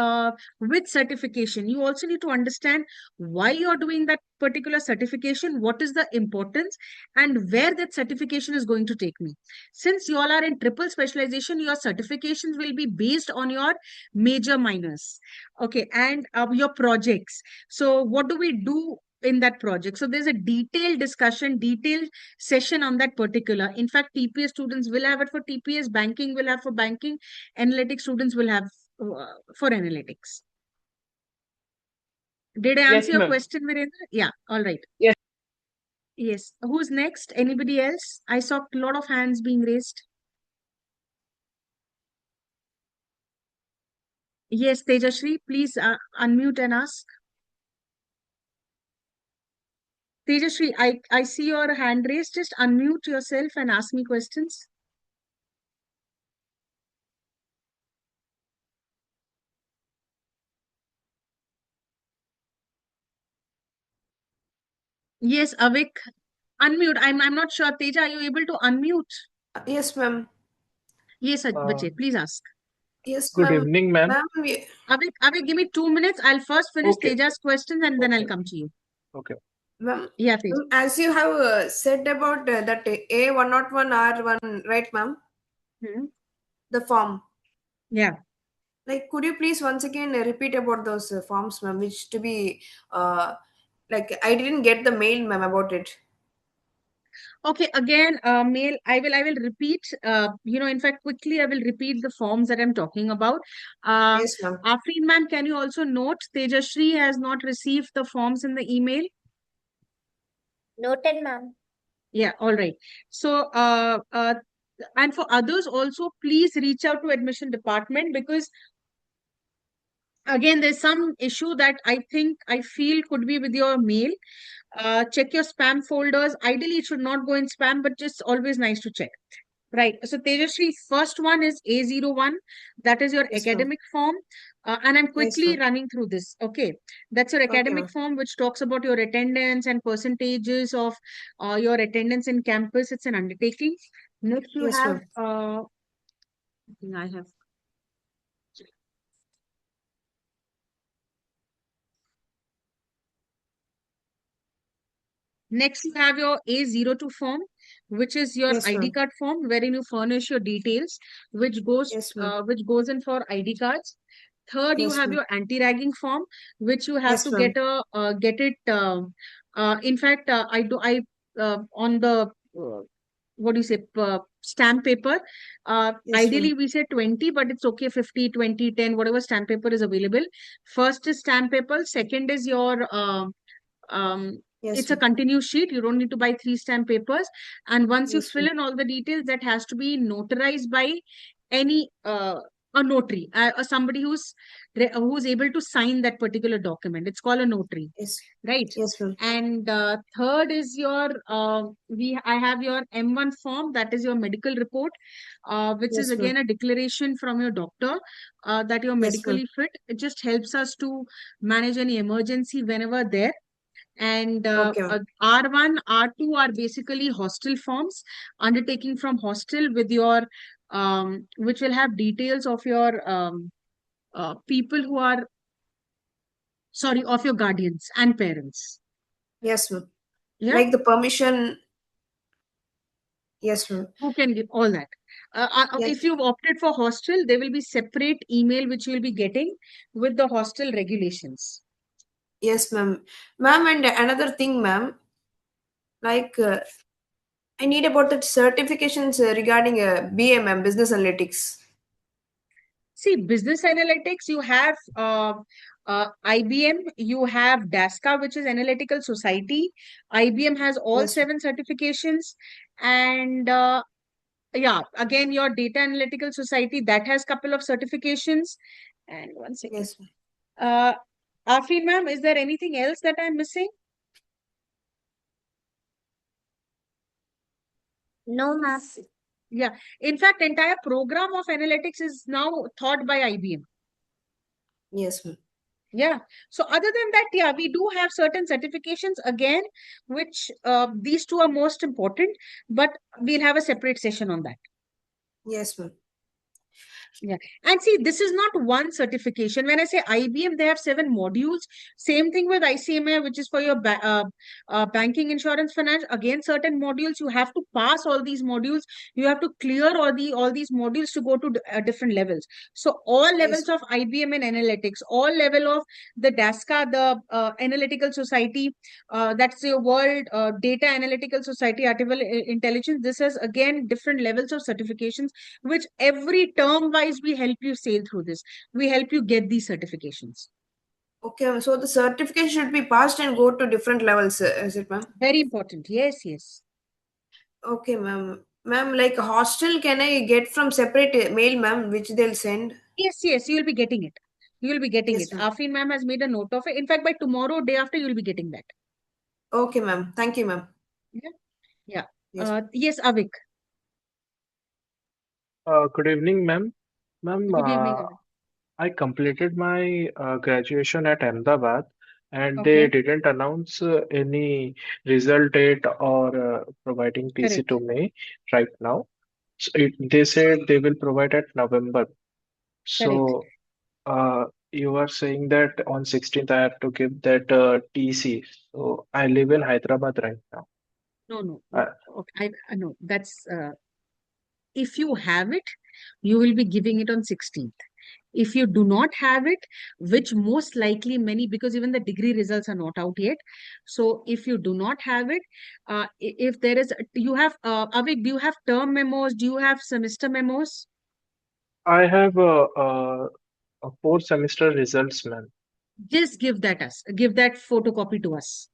with certification. You also need to understand why you're doing that particular certification, what is the importance, and where that certification is going to take me. Since you all are in triple specialization, your certifications will be based on your major minors. Okay, and your projects. So what do we do in that project. So there's a detailed discussion, detailed session on that particular. In fact, TPS students will have it for TPS, banking will have for banking, analytics students will have for analytics. Did I Yes, answer your ma'am. question, Virendra? Yeah, all right. Yes. Yes. Who's next? Anybody else? I saw a lot of hands being raised. Yes, Tejashri, please unmute and ask. Tejashri, I see your hand raised. Just unmute yourself and ask me questions. Yes, Avik, unmute. I'm not sure. Teja, are you able to unmute? Yes, ma'am. Yes, Bachche, please ask. Yes, Good ma'am. evening, ma'am. Ma'am, Avik, give me 2 minutes. I'll first finish Okay. Teja's questions and then I'll Okay. come to you. Okay. ma'am, Yeah, Teja. as you have said about that A101R1, right, ma'am? Hmm. The form. Yeah. Like, could you please once again repeat about those forms, ma'am, which to be, like, I didn't get the mail, ma'am, about it. Okay, again, mail, I will repeat, in fact, quickly, I will repeat the forms that I'm talking about. Yes, ma'am. Afreen ma'am, can you also note Tejashri has not received the forms in the email? Noted, ma'am. Yeah, all right. So, and for others also, please reach out to admission department because again, there's some issue that I feel could be with your mail. Check your spam folders. Ideally, it should not go in spam, but just always nice to check. Right. So Tejasri, first one is A01. That is your Yes, ma'am. academic form. And I'm Yes, quickly ma'am. running through this. Okay. That's your Okay, academic ma'am. form, which talks about your attendance and percentages of your attendance in campus. It's an undertaking. Next, you Yes, have, ma'am. I think I have. Next, you have your A02 form, which is your Yes, ID ma'am. card form, wherein you furnish your details, which Yes, ma'am. goes in for ID cards. Third, you Yes, have ma'am. your anti-ragging form, which you have Yes, to ma'am. get it. In fact, on the what do you say stamp paper. Yes, Ideally, ma'am. we say 20, but it's okay 50, 20, 10, whatever stamp paper is available. First is stamp paper. Second is your Yes, it's a ma'am. continuous sheet. You don't need to buy 3 stamp papers. And once you Yes, fill ma'am. in all the details, that has to be notarized by any a notary or somebody who's able to sign that particular document. It's called a notary, Yes. right? Yes, ma'am. And third is your I have your M1 form, that is your medical report, which is Yes, ma'am. again a declaration from your doctor that you're Yes, ma'am. medically fit. It just helps us to manage any emergency whenever there. And Okay, ma'am. R1, R2 are basically hostel forms, undertaking from hostel with your, which will have details of your people who are, sorry, of your guardians and parents. Yes, ma'am. Yeah, Like the permission. Yes, ma'am. who can give all that. If Yes. you've opted for hostel, there will be separate email which you'll be getting with the hostel regulations. Yes, ma'am. Ma'am, and another thing, ma'am, like I need about that certifications regarding BMM, Business Analytics. See, business analytics, you have IBM, you have DASCA, which is Analytical Society. IBM has all Yes, 7 certifications. And yeah, again, your Data Analytical Society, that has couple of certifications. And one second. yes, ma'am. Afreen ma'am, is there anything else that I'm missing? No, ma'am. Yeah. In fact, entire program of analytics is now taught by IBM. Yes, ma'am. Yeah. So other than that, yeah, we do have certain certifications again, which these two are most important, but we'll have a separate session on that. Yes, ma'am. Yeah. And see, this is not one certification. When I say IBM, they have 7 modules. Same thing with ICMA, which is for your banking, insurance, finance. Again, certain modules, you have to pass all these modules. You have to clear all these modules to go to different levels. So all Yes. levels of IBM and analytics, all level of the DASCA, the Analytical Society, that's your World Data Analytical Society, Artificial Intelligence. This is again different levels of certifications, which every term wise we help you sail through this. We help you get these certifications. Okay, so the certification should be passed and go to different levels, is it, ma'am? Very important. Yes, yes. Okay, ma'am. Ma'am, like hostel, can I get from separate mail, ma'am, which they'll send? Yes, yes, you will be getting it. You will be getting Yes, it. ma'am. Afrin ma'am has made a note of it. In fact, by tomorrow, day after, you will be getting that. Okay, ma'am. Thank you, ma'am. Yeah. Yeah. Yes. Yes, Avik. Good evening, ma'am. Ma'am, Good evening, Avik. I completed my graduation at Ahmedabad, and they Okay. didn't announce any result date or providing TC Correct. to me right now. So they said they will provide at November. Correct. So you are saying that on 16th I have to give that TC. So I live in Hyderabad right now. No, no, Uh, no. Okay. No, that's if you have it, you will be giving it on 16th. If you do not have it, which most likely many, because even the degree results are not out yet. So if you do not have it, if there is, you have, Avik, do you have term memos? Do you have semester memos? I have a 4 semester results, ma'am. Just give that photocopy to us.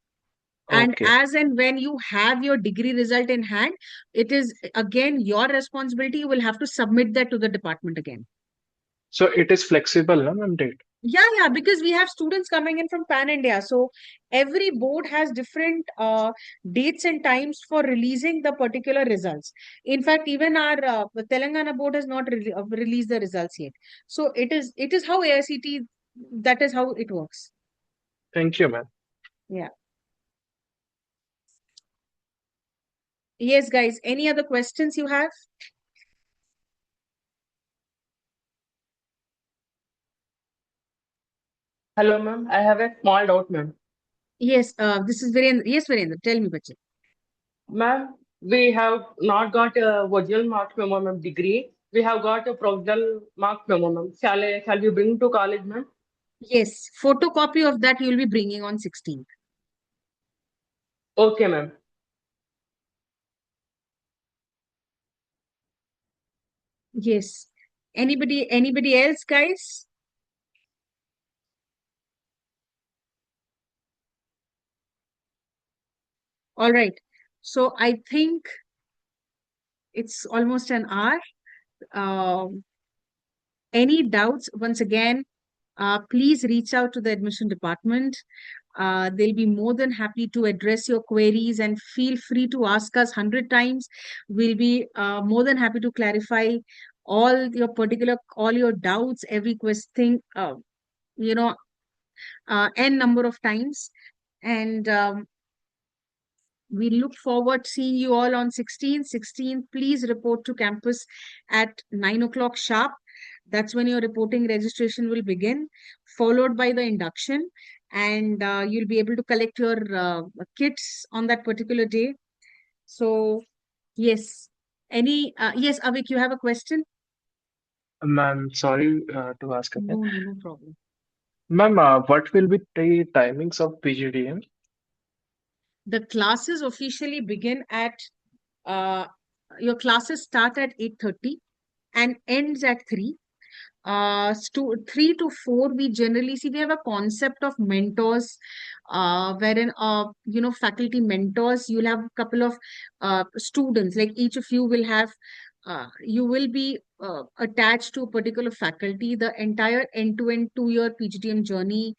And Okay. as and when you have your degree result in hand, it is again your responsibility. You will have to submit that to the department again. So it is flexible, no, ma'am, date. Yeah, because we have students coming in from Pan India. So every board has different dates and times for releasing the particular results. In fact, even our the Telangana board has not released the results yet. So it is how AICT, that is how it works. Thank you, ma'am. Yeah. Yes, guys. Any other questions you have? Hello, ma'am. I have a small doubt, ma'am. Yes, this is Virendra. Yes, Virendra, tell me, Bache. Ma'am, we have not got a original marks memo, ma'am, degree. We have got a provisional marks memo, ma'am. Shall we bring to college, ma'am? Yes, photocopy of that you will be bringing on 16th. Okay, ma'am. Yes. Anybody else, guys? All right. So I think it's almost an hour. Any doubts? Once again, please reach out to the admission department. They'll be more than happy to address your queries, and feel free to ask us 100 times. We'll be more than happy to clarify all your doubts, every question, you know, n number of times. And we look forward seeing you all on 16th. 16th, please report to campus at 9 o'clock sharp. That's when your reporting registration will begin, followed by the induction. And you'll be able to collect your kits on that particular day. So, yes. Yes, Avik, you have a question? Ma'am, sorry to ask again. No problem. Ma'am, what will be the timings of PGDM? The classes officially begin at your classes start at 8:30 and ends at 3. 3 to 4 we generally see, we have a concept of mentors, wherein faculty mentors. You'll have a couple of students, like each of you will have you will be attached to a particular faculty the entire end-to-end 2-year PGDM journey.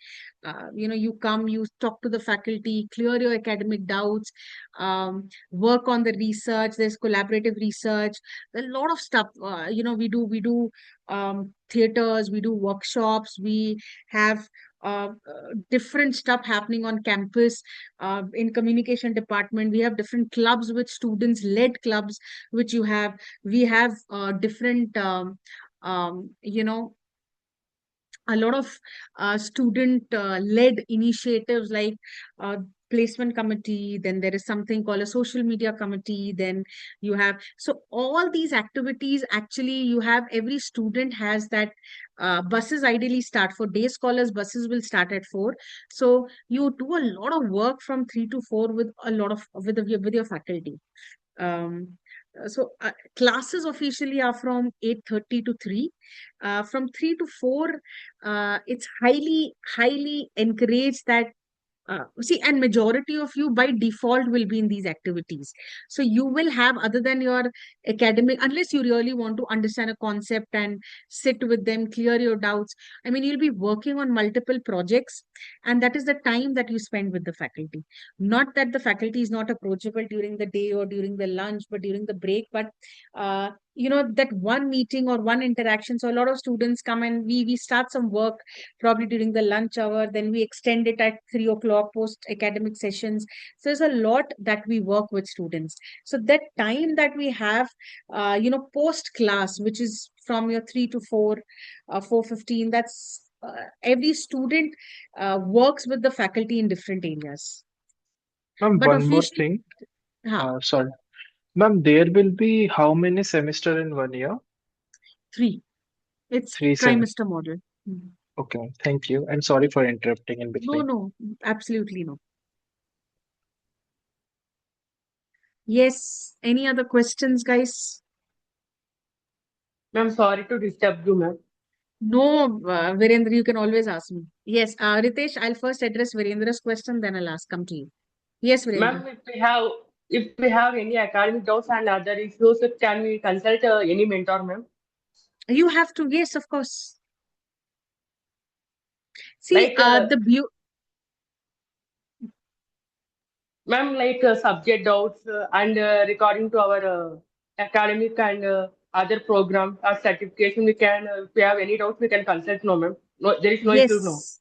You come, you talk to the faculty, clear your academic doubts, work on the research. There's collaborative research, a lot of stuff. We do theaters, we do workshops, we have different stuff happening on campus. In communication department, we have different clubs with students led clubs, which you have. We have different you know, a lot of student led initiatives like placement committee, then there is something called a social media committee, then you have, so all these activities, actually you have, every student has that. Buses ideally start for day scholars, buses will start at 4, so you do a lot of work from 3 to 4 with a lot of with your faculty. Classes officially are from 8:30 to 3. From 3 to 4, it's highly encouraged that see, and majority of you by default will be in these activities. So you will have, other than your academic, unless you really want to understand a concept and sit with them, clear your doubts. I mean, you'll be working on multiple projects, and that is the time that you spend with the faculty. Not that the faculty is not approachable during the day or during the lunch, but during the break. But that one meeting or one interaction. So a lot of students come and we start some work probably during the lunch hour, then we extend it at 3 o'clock post academic sessions. So there's a lot that we work with students. So that time that we have, post class, which is from your 3 to 4, 4:15, that's every student works with the faculty in different areas. Ma'am, But one more officially, thing. huh, Sorry. Ma'am, there will be how many semester in 1 year? 3. It's 3 semester. trimester model. Mhm. Okay, thank you. And sorry for interrupting in No, between. no, absolutely no. Yes. Any other questions, guys? Ma'am, sorry to disturb you, ma'am. No, Virendra, you can always ask me. Yes, Ritesh, I'll first address Virendra's question, then I'll come to you. Yes, Virendra. Ma'am, if we have any academic doubts and other issues, can we consult any mentor, ma'am? You have to, yes, of course. See, Like, the view. ma'am, like subject doubts and regarding to our academic and other program or certification, we can, if we have any doubts, we can consult, no, ma'am. No, there is no issue, no. Yes.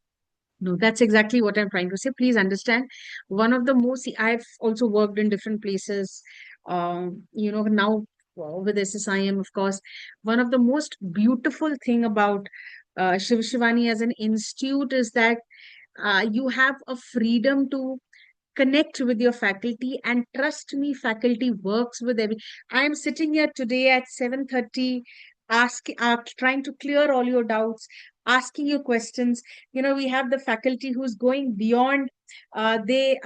No, that's exactly what I'm trying to say. Please understand. One of the most, see, I've also worked in different places. Now with SSIM, of course, one of the most beautiful thing about Shiv Shivani as an institute is that you have a freedom to connect with your faculty, and trust me, faculty works with every. I am sitting here today at 7:30, trying to clear all your doubts, asking you questions. We have the faculty who's going beyond they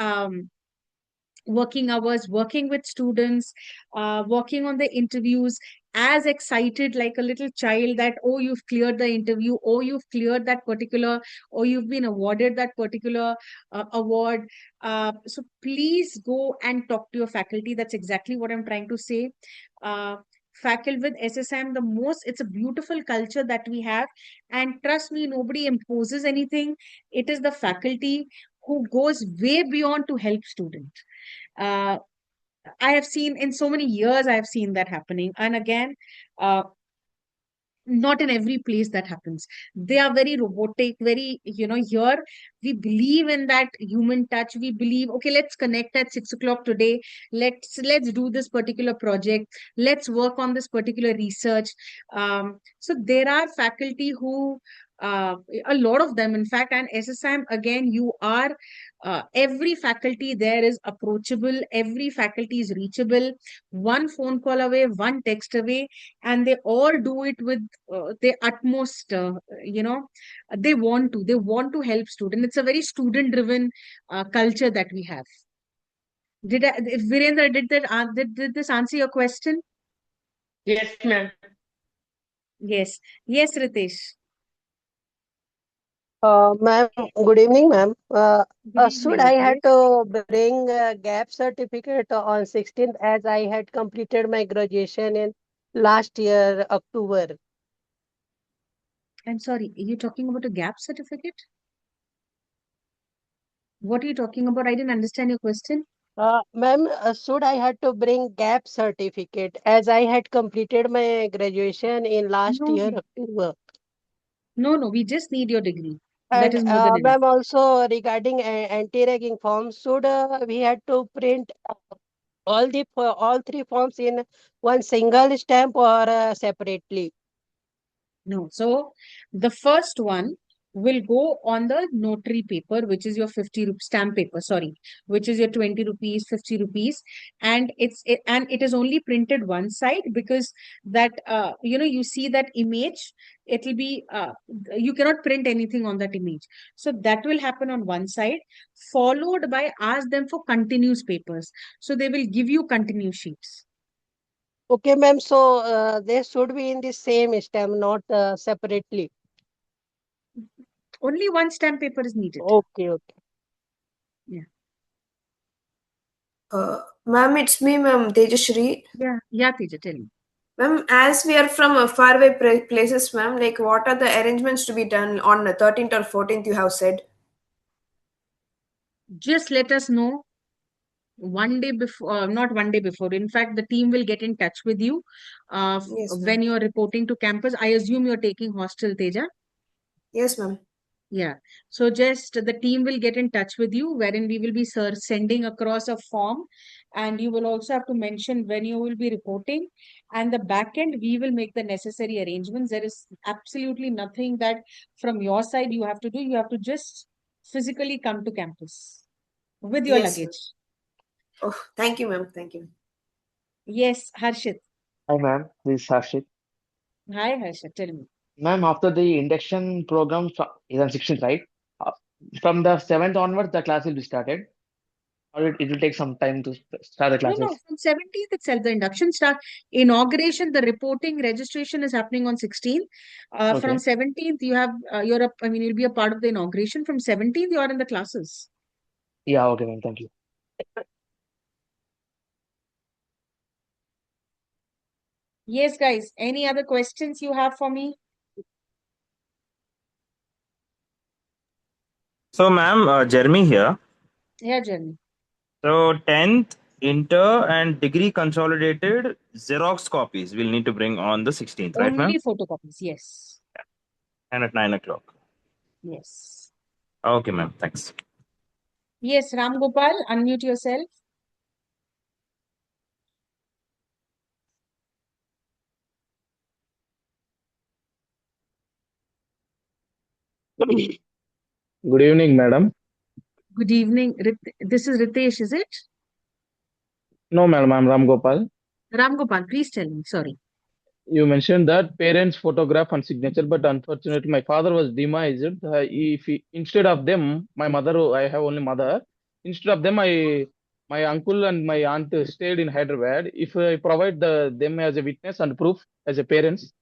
working hours, working with students, working on the interviews, as excited like a little child that, oh, you've cleared the interview, oh, you've cleared that particular, or you've been awarded that particular award. So please go and talk to your faculty. That's exactly what I'm trying to say. Faculty with SSIM, it's a beautiful culture that we have. And trust me, nobody imposes anything. It is the faculty who goes way beyond to help students. uh, I have seen in so many years, I have seen that happening. And again, uh, not in every place that happens. They are very robotic, very, here we believe in that human touch. We believe, okay, let's connect at 6 o'clock today. Let's do this particular project. Let's work on this particular research. So there are faculty who, a lot of them, in fact, and SSIM, again, you are, every faculty there is approachable, every faculty is reachable, one phone call away, one text away, and they all do it with their utmost, they want to help student. It's a very student driven culture that we have. Virendra, did this answer your question? Yes, ma'am. Yes. Yes, Ritesh. Ma'am, good evening, ma'am. Good Should evening, I Ritesh. had to bring a gap certificate on 16th as I had completed my graduation in last year, October? I'm sorry, are you talking about a gap certificate? What are you talking about? I didn't understand your question. Ma'am, should I had to bring gap certificate as I had completed my graduation in last No, year, October? no, we just need your degree. That And is more than enough. ma'am, also regarding anti-ragging forms, should we had to print all three forms in one single stamp or separately? No. So the first one will go on the notary paper, which is your 50 stamp paper, sorry, which is your 20 rupees, 50 rupees. And it is only printed one side, because that, you see that image, it'll be, you cannot print anything on that image. So that will happen on one side, followed by ask them for continuous papers. So they will give you continuous sheets. Okay, ma'am. So they should be in the same stamp, not separately. Only one stamp paper is needed. Okay, okay. Yeah. Ma'am, it's me, ma'am, Tejashri. Yeah, Teja, tell me. Ma'am, as we are from faraway places, ma'am, like what are the arrangements to be done on the 13th or 14th, you have said? Just let us know one day before, not one day before. In fact, the team will get in touch with you Yes, ma'am. when you're reporting to campus. I assume you're taking hostel, Teja. Yes, ma'am. Yeah. So just the team will get in touch with you, wherein we will be sending across a form, and you will also have to mention when you will be reporting. And the back end, we will make the necessary arrangements. There is absolutely nothing that from your side you have to do. You have to just physically come to campus with your Yes, ma'am. luggage. Oh, thank you, ma'am. Thank you. Yes, Harshit. Hi, ma'am. This is Harshit. Hi, Harshit. Tell me. Ma'am, after the induction program is on 16th, right? Uh, From the 7th onwards, the class will be started, or it will take some time to start the No, classes. from 17th itself, the induction start. Inauguration, the reporting, registration is happening on 16th. From Okay. 17th, you have, you'll be a part of the inauguration. From 17th, you are in the classes. Yeah, okay, ma'am. Thank you. Yes, guys. Any other questions you have for me? So, ma'am, Jeremy here. Yeah, Jeremy. So, 10th, inter and degree consolidated Xerox copies we'll need to bring on the 16th, right, ma'am? Only photocopies. Yes. And at 9 o'clock. Yes. Okay, ma'am. Thanks. Yes, Ram Gopal, unmute yourself. Good evening, madam. Good evening. This is Ritesh, is it? No, madam, I'm Ram Gopal. Ram Gopal, please tell me. Sorry. You mentioned that parents photograph and signature, but unfortunately, my father was demised. Instead of them, my mother, I have only mother. Instead of them, my uncle and my aunt stayed in Hyderabad. If I provide them as a witness and proof as a parents,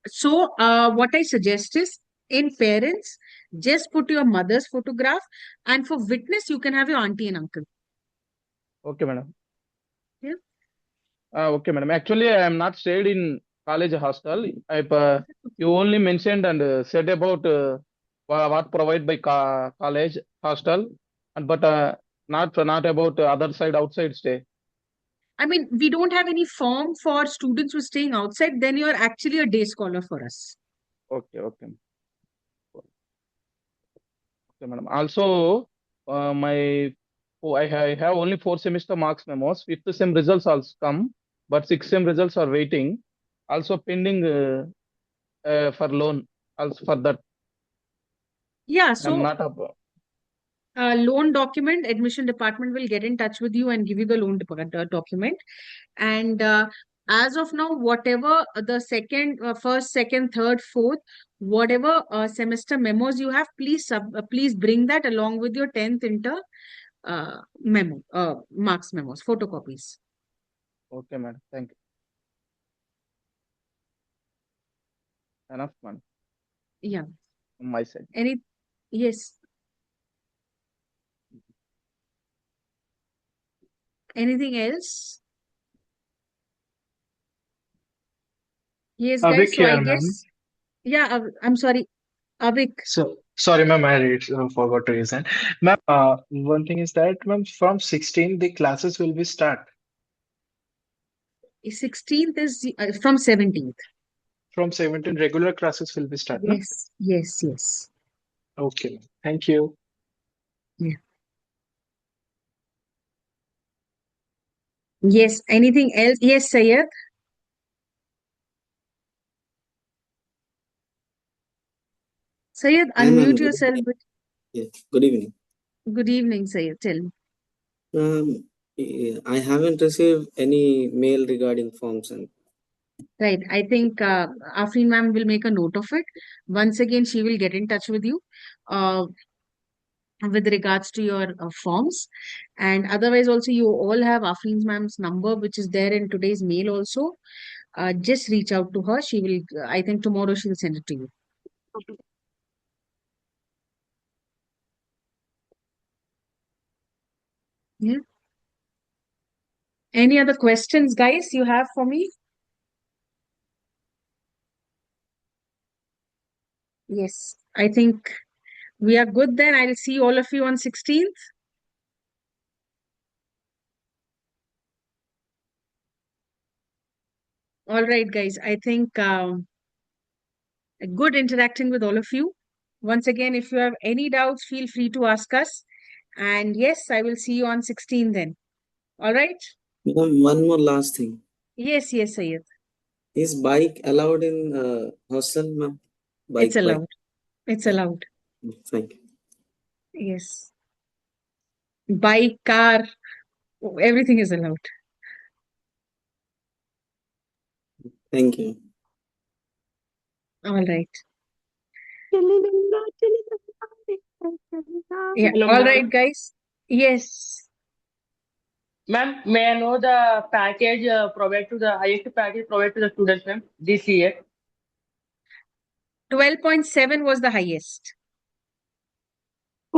So, what I suggest is, in parents, just put your mother's photograph, and for witness, you can have your auntie and uncle. okay, madam. Yeah. Okay, madam. Actually, I am not stayed in college hostel. You only mentioned and said about what provided by college hostel, and but not about other side outside stay. I mean, we don't have any form for students who are staying outside, then you're actually a day scholar for us. Okay, okay, okay, madam. Also, I have only 4 semester marks memos. Fifth sem results also come, but sixth sem results are waiting. Also pending for loan. Also for that, Yeah, I'm so not up. loan document, admission department will get in touch with you and give you the loan document. And as of now, whatever the first, second, third, fourth, whatever semester memos you have, please bring that along with your 10th inter marks memos, photocopies. Okay, madam. Thank you. Enough, madam, Yeah. from my side. Yes. Anything else? Yes, guys. Avik So I here, ma'am. guess, yeah, I'm sorry, Avik. So sorry, ma'am, forgot to reason. Ma'am, one thing is that, ma'am, from 16 the classes will be start. 16th is from 17th. From 17 regular classes will be start, no? Yes, yes, yes. Okay, ma'am. Thank you. Yeah. Yes. Anything else? Yes, Sayed. Sayed, Hi, ma'am. unmute yourself. Yes. Good evening. Good evening, Sayed. Tell me. I haven't received any mail regarding forms and Right. I think Afreen ma'am will make a note of it. Once again, she will get in touch with you with regards to your forms. And otherwise, also, you all have Afreen ma'am's number, which is there in today's mail also. Just reach out to her. She will, I think tomorrow she'll send it to you. Yeah. Any other questions, guys, you have for me? Yes. I think we are good then. I'll see all of you on 16th. All right, guys. I think good interacting with all of you. Once again, if you have any doubts, feel free to ask us. And yes, I will see you on 16 then. All right? ma'am, one more last thing. Yes, yes, Sayed. Is bike allowed in hostel, ma'am? It's Bike. allowed. It's allowed. Thank you. Yes. Bike, car, everything is allowed. Thank you. All right. Yeah. Hello, All ma'am. right, guys. Yes. Ma'am, may I know the package provided to the highest package provided to the students, ma'am, this year? 12.7 was the highest.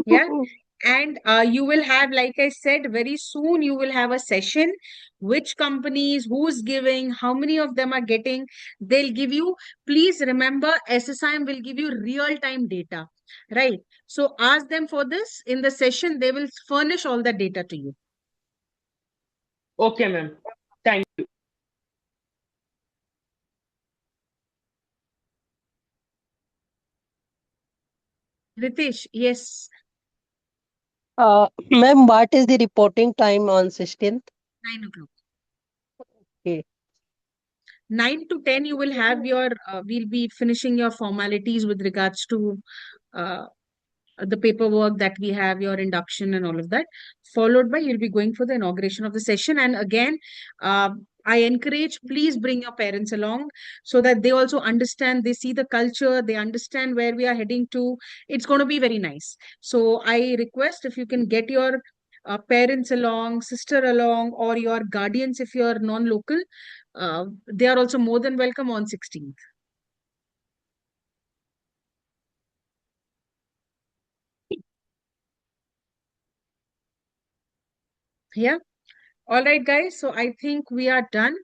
Yeah. And you will have, like I said, very soon you will have a session. Which companies, who's giving, how many of them are getting, they'll give you. Please remember, SSIM will give you real-time data, right? So ask them for this. In the session, they will furnish all the data to you. Okay, ma'am. Thank you. Ritesh, yes, Ma'am, what is the reporting time on 16th? 9 o'clock. Okay. 9 to 10, you will have your, we'll be finishing your formalities with regards to uh, the paperwork that we have, your induction and all of that, followed by you'll be going for the inauguration of the session. And again, I encourage, please bring your parents along so that they also understand, they see the culture, they understand where we are heading to. It's going to be very nice. So I request if you can get your parents along, sister along, or your guardians if you're non-local, they are also more than welcome on 16th. Yeah. All right, guys. So I think we are done.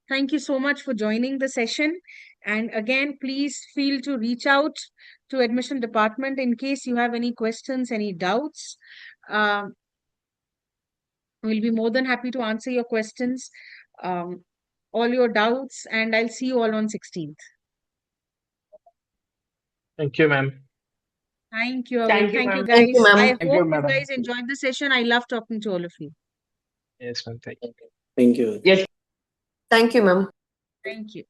Thank you so much for joining the session. And again, please feel to reach out to admission department in case you have any questions, any doubts. Uh, we'll be more than happy to answer your questions, all your doubts, and I'll see you all on 16th. Thank you, ma'am. Thank you, Avik. Thank you, Thank you, ma'am. Thank you, guys. ma'am. I Thank you, hope you madam. guys enjoyed the session. I love talking to all of you. Yes, ma'am. Thank you. Thank you. Yes. Thank you, ma'am. Thank you.